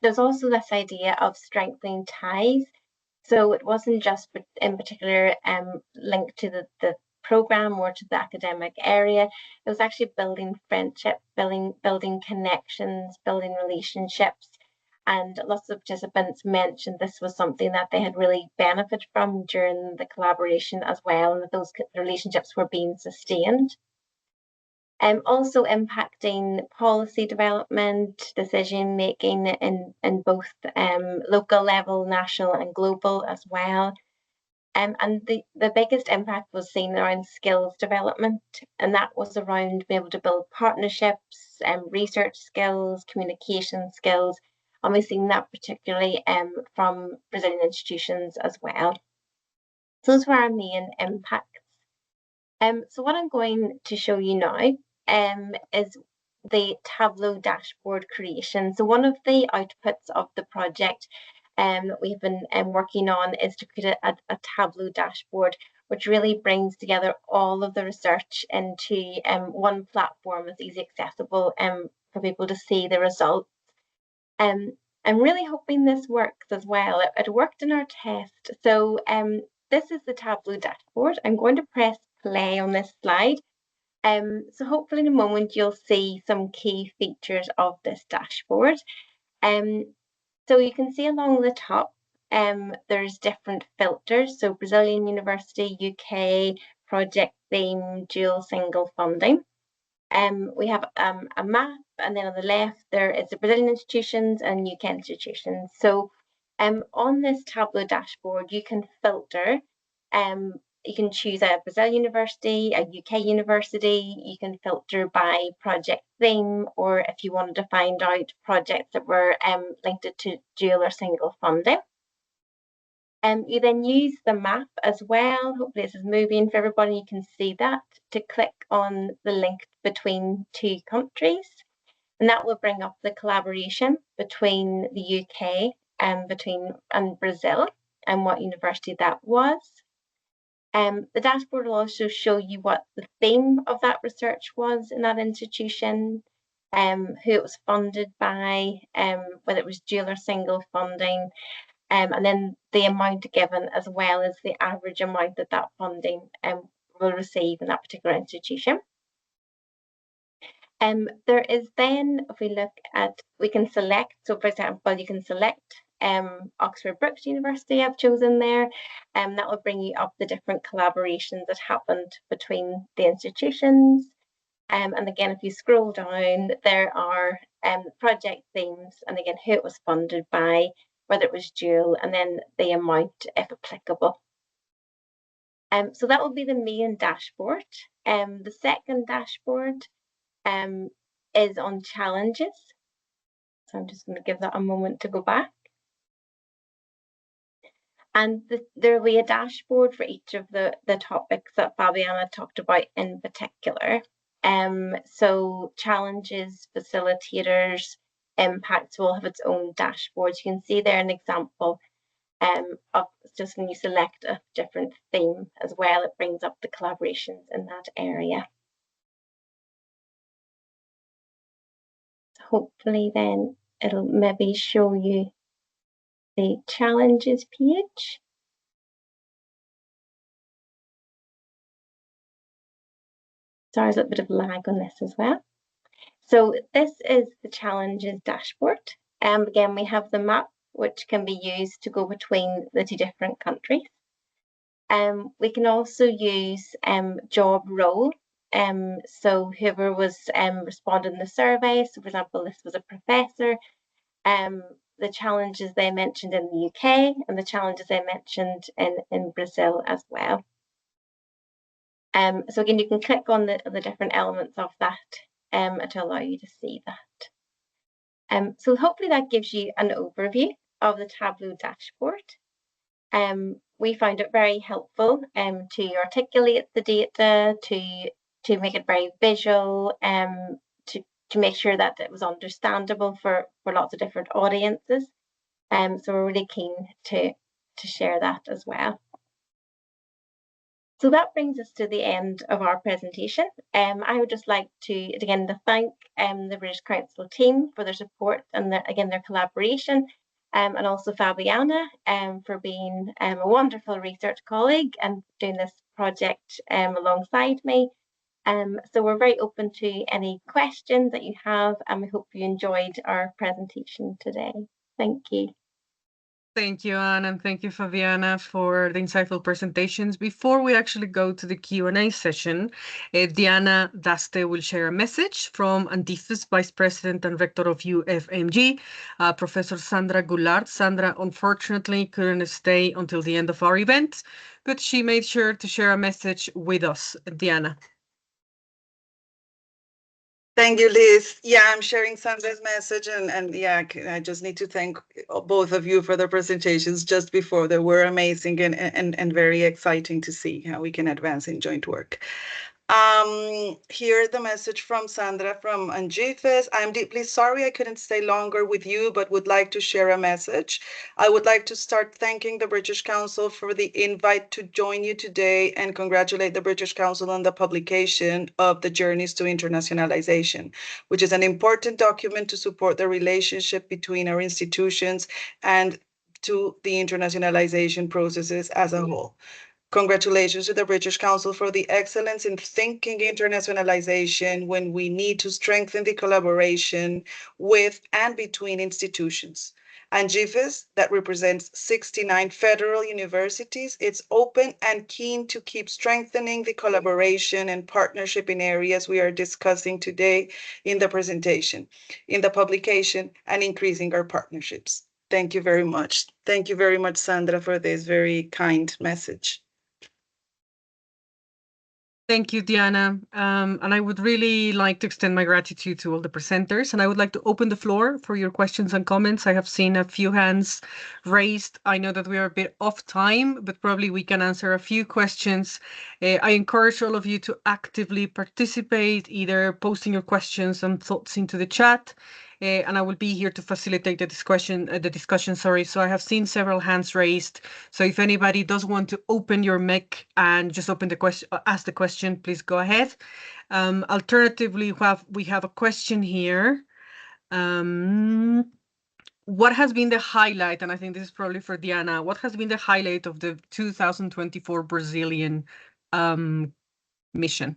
There's also this idea of strengthening ties. So it wasn't just in particular linked to the program or to the academic area. It was actually building friendship, building connections, building relationships. And lots of participants mentioned this was something that they had really benefited from during the collaboration as well, and that those relationships were being sustained. Also impacting policy development, decision making in both local level, national and global as well. And the biggest impact was seen around skills development, and that was around being able to build partnerships, research skills, communication skills, and we've seen that particularly from Brazilian institutions as well. So those were our main impacts. So what I'm going to show you now is the Tableau dashboard creation. So one of the outputs of the project that we've been working on is to create a Tableau dashboard, which really brings together all of the research into one platform that's easy accessible for people to see the results. I'm really hoping this works as well. It worked in our test. So this is the Tableau dashboard. I'm going to press play on this slide. So hopefully in a moment you'll see some key features of this dashboard. So you can see along the top, there's different filters. So Brazilian university, UK, project theme, dual single funding. We have a map, and then on the left there is the Brazilian institutions and UK institutions. So on this Tableau dashboard, you can filter. You can choose a Brazilian university, a UK university. You can filter by project theme, or if you wanted to find out projects that were linked to dual or single funding. You then use the map as well. Hopefully this is moving for everybody. You can see that to click on the link between two countries, and that will bring up the collaboration between the UK and Brazil and what university that was. The dashboard will also show you what the theme of that research was in that institution, who it was funded by, whether it was dual or single funding, and then the amount given as well as the average amount that that funding will receive in that particular institution. There is then, if we look at, we can select, so for example, you can select Oxford Brookes University I've chosen there, and that will bring you up the different collaborations that happened between the institutions. And again, if you scroll down, there are project themes, and again, who it was funded by, whether it was dual, and then the amount, if applicable. So that will be the main dashboard. The second dashboard is on challenges. So I'm just going to give that a moment to go back. And there will be a dashboard for each of the topics that Fabiana talked about in particular. So challenges, facilitators, impacts will have its own dashboards. You can see there an example of just when you select a different theme as well, it brings up the collaborations in that area. So hopefully then it'll maybe show you the challenges page. Sorry, there's a bit of lag on this as well. So this is the challenges dashboard. Again, we have the map, which can be used to go between the two different countries. We can also use job role. So whoever was responding in the survey, so for example, this was a professor, the challenges they mentioned in the UK and the challenges they mentioned in Brazil as well. So again, you can click on the different elements of that to allow you to see that. So hopefully that gives you an overview of the Tableau dashboard. We found it very helpful to articulate the data, to make it very visual, to make sure that it was understandable for lots of different audiences. So we're really keen to share that as well. So that brings us to the end of our presentation. I would just like to, again, to thank the British Council team for their support and again, their collaboration, and also Fabiana for being a wonderful research colleague and doing this project alongside me. So we're very open to any questions that you have, and we hope you enjoyed our presentation today. Thank you. Thank you, Anne, and thank you, Fabiana, for the insightful presentations. Before we actually go to the Q&A session, Diana Daste will share a message from Andifes Vice President and Rector of UFMG, Professor Sandra Goulart. Sandra, unfortunately, couldn't stay until the end of our event, but she made sure to share a message with us. Diana. Thank you, Liz. Yeah, I'm sharing Sandra's message, and yeah, I just need to thank both of you for the presentations just before. They were amazing and very exciting to see how we can advance in joint work. Here the message from Sandra from Angifes. I'm deeply sorry I couldn't stay longer with you, but would like to share a message. I would like to start thanking the British Council for the invite to join you today and congratulate the British Council on the publication of the Journeys to Internationalization, which is an important document to support the relationship between our institutions and to the internationalization processes as a whole. Congratulations to the British Council for the excellence in thinking internationalization when we need to strengthen the collaboration with and between institutions. And GIFES, that represents 69 federal universities, it's open and keen to keep strengthening the collaboration and partnership in areas we are discussing today in the presentation, in the publication, and increasing our partnerships. Thank you very much. Thank you very much, Sandra, for this very kind message. Thank you, Diana. And I would really like to extend my gratitude to all the presenters. And I would like to open the floor for your questions and comments. I have seen a few hands raised. I know that we are a bit off time, but probably we can answer a few questions. I encourage all of you to actively participate, either posting your questions and thoughts into the chat. And I will be here to facilitate the discussion. Sorry. So I have seen several hands raised. So if anybody does want to open your mic and just open the question, ask the question, please go ahead. Alternatively, we have a question here. what has been the highlight, and I think this is probably for Diana, what has been the highlight of the 2024 Brazilian um, mission?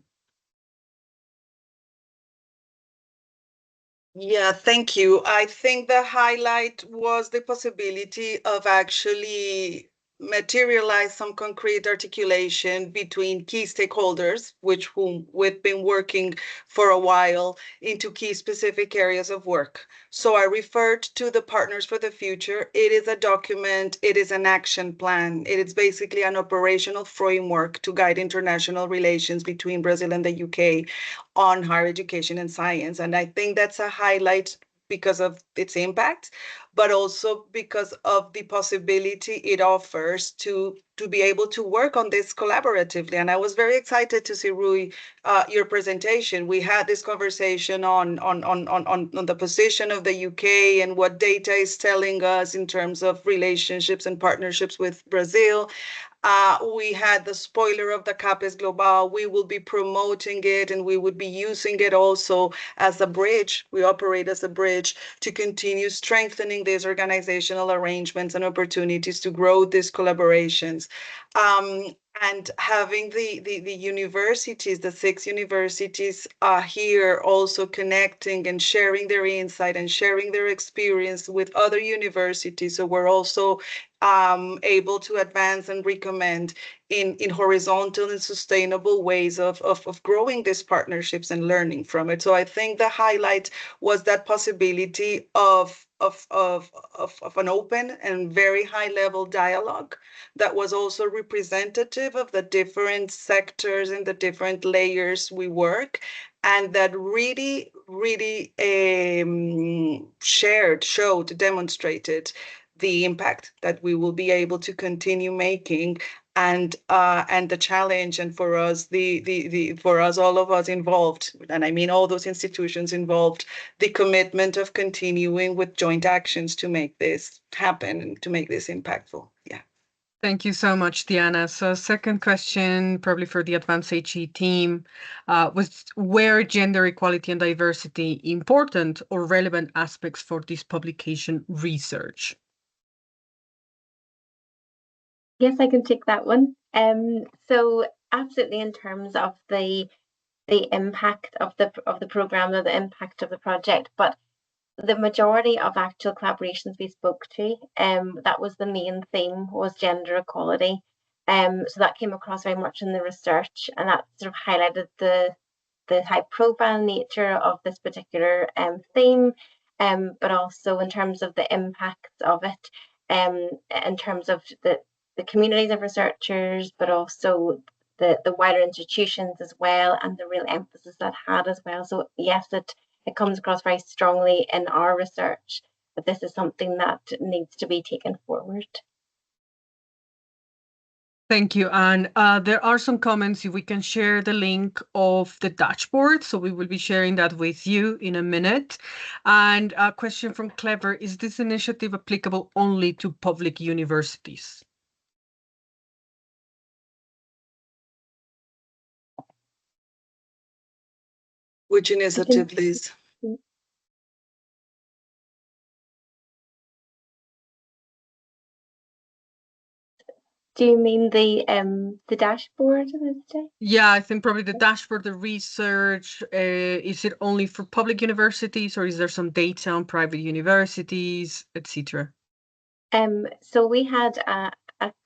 Yeah, thank you. I think the highlight was the possibility of actually materialize some concrete articulation between key stakeholders, which whom we've been working for a while, into key specific areas of work. So I referred to the Partners for the Future. It is a document, it is an action plan. It is basically an operational framework to guide international relations between Brazil and the UK on higher education and science. And I think that's a highlight because of its impact, but also because of the possibility it offers to be able to work on this collaboratively. And I was very excited to see, Rui, your presentation. We had this conversation on the position of the UK and what data is telling us in terms of relationships and partnerships with Brazil. We had the spoiler of the CAPES Global. We will be promoting it and we would be using it also as a bridge. We operate as a bridge to continue strengthening these organizational arrangements and opportunities to grow these collaborations. And having the universities, the 6 universities here also connecting and sharing their insight and sharing their experience with other universities. So we're also able to advance and recommend in horizontal and sustainable ways of growing these partnerships and learning from it. So I think the highlight was that possibility of an open and very high level dialogue that was also representative of the different sectors and the different layers we work, and that really showed, demonstrated the impact that we will be able to continue making, and the challenge, and for us for us, all of us involved, and I mean all those institutions involved, the commitment of continuing with joint actions to make this happen and to make this impactful. Yeah. Thank you so much, Diana. So second question, probably for the Advanced HE team, was were gender equality and diversity important or relevant aspects for this publication research? Yes, I can take that one. So absolutely, in terms of the impact of the program or the impact of the project, but the majority of actual collaborations we spoke to, that was the main theme, was gender equality. So that came across very much in the research, and that sort of highlighted the high profile nature of this particular theme, but also in terms of the impacts of it, in terms of the communities of researchers, but also the wider institutions as well, and the real emphasis that had as well. So yes, it comes across very strongly in our research that this is something that needs to be taken forward. Thank you. And there are some comments. If we can share the link of the dashboard. So we will be sharing that with you in a minute. And a question from Clever, is this initiative applicable only to public universities? Which initiative, Liz? Do you mean the dashboard? Yeah, I think probably the dashboard, the research. Is it only for public universities, or is there some data on private universities, etc.? So we had a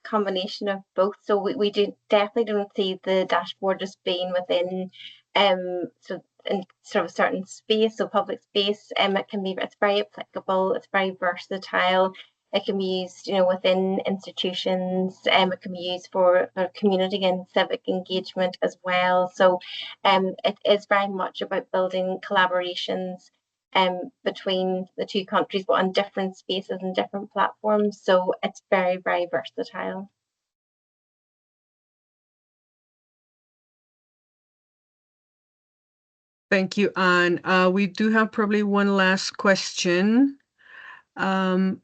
combination of both. So we definitely don't see the dashboard as being within so in sort of a certain space, so public space. It's very applicable, it's very versatile. It can be used, within institutions. It can be used for community and civic engagement as well. So it is very much about building collaborations between the two countries, but on different spaces and different platforms. So it's very, very versatile. Thank you, Anne. We do have probably one last question. There are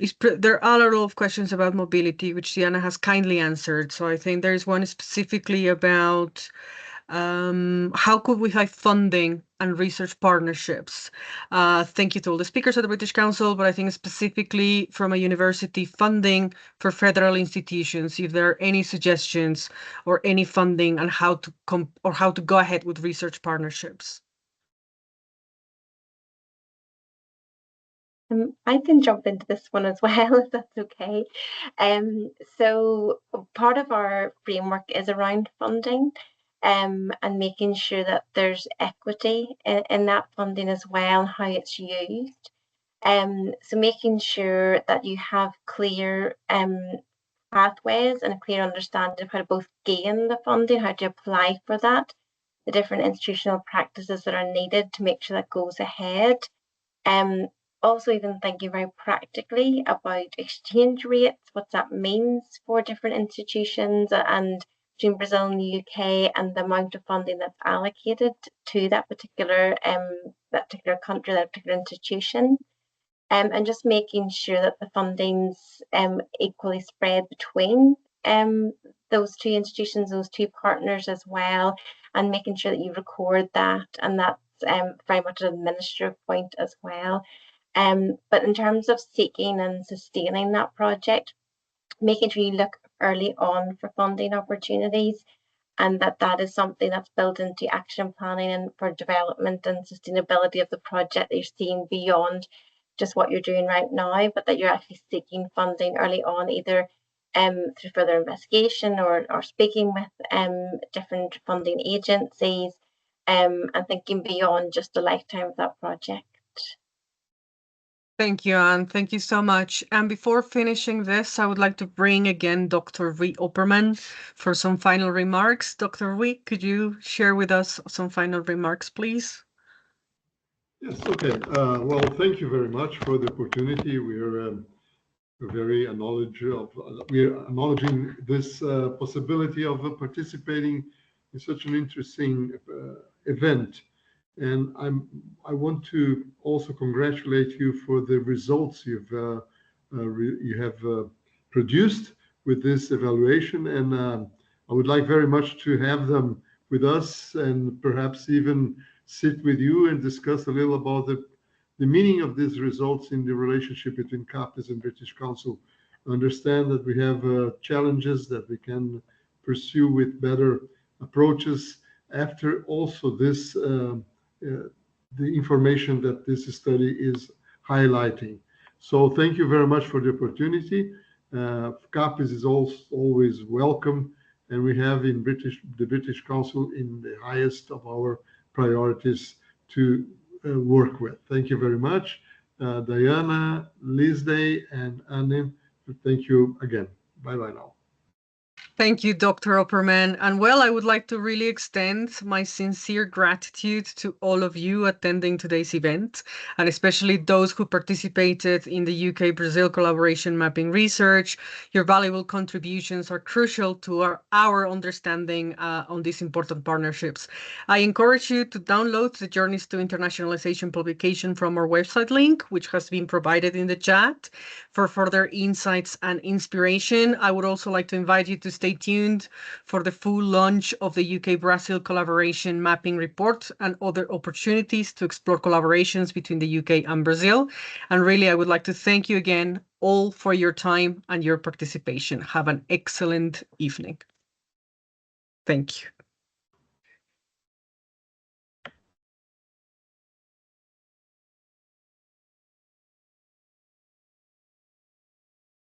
a lot of questions about mobility, which Diana has kindly answered. So I think there is one specifically about How could we have funding and research partnerships? Thank you to all the speakers at the British Council, but I think specifically from a university funding for federal institutions, if there are any suggestions or any funding on how to how to go ahead with research partnerships. I can jump into this one as well, if that's okay. So part of our framework is around funding, and making sure that there's equity in that funding as well, and how it's used. So making sure that you have clear pathways and a clear understanding of how to both gain the funding, how to apply for that, the different institutional practices that are needed to make sure that goes ahead. Um, Also even thinking very practically about exchange rates, what that means for different institutions and between Brazil and the UK, and the amount of funding that's allocated to that particular country, that particular institution. And just making sure that the funding's equally spread between those two institutions, those two partners as well, and making sure that you record that, and that's very much an administrative point as well. But in terms of seeking and sustaining that project, making sure you look early on for funding opportunities, and that is something that's built into action planning and for development and sustainability of the project, that you're seeing beyond just what you're doing right now, but that you're actually seeking funding early on, either through further investigation or speaking with different funding agencies, and thinking beyond just the lifetime of that project. Thank you, Anne. Thank you so much. And before finishing this, I would like to bring again Dr. Rui Opperman for some final remarks. Dr. Rui, could you share with us some final remarks, please? Yes, okay. Well, thank you very much for the opportunity. We're very we're acknowledging this possibility of participating in such an interesting event. And I want to also congratulate you for the results you have produced with this evaluation. And I would like very much to have them with us, and perhaps even sit with you and discuss a little about the meaning of these results in the relationship between CAPES and British Council. Understand that we have challenges that we can pursue with better approaches after also this the information that this study is highlighting. So thank you very much for the opportunity. CAPES is also always welcome, and we have the British Council in the highest of our priorities to work with. Thank you very much. Diana, Lizday, and Anne, thank you again. Bye-bye now. Thank you, Dr. Opperman. And well, I would like to really extend my sincere gratitude to all of you attending today's event, and especially those who participated in the UK-Brazil collaboration mapping research. Your valuable contributions are crucial to our understanding on these important partnerships. I encourage you to download the Journeys to Internationalization publication from our website link, which has been provided in the chat, for further insights and inspiration. I would also like to invite you to stay tuned for the full launch of the UK-Brazil collaboration mapping report and other opportunities to explore collaborations between the UK and Brazil. And really, I would like to thank you again all for your time and your participation. Have an excellent evening. Thank you.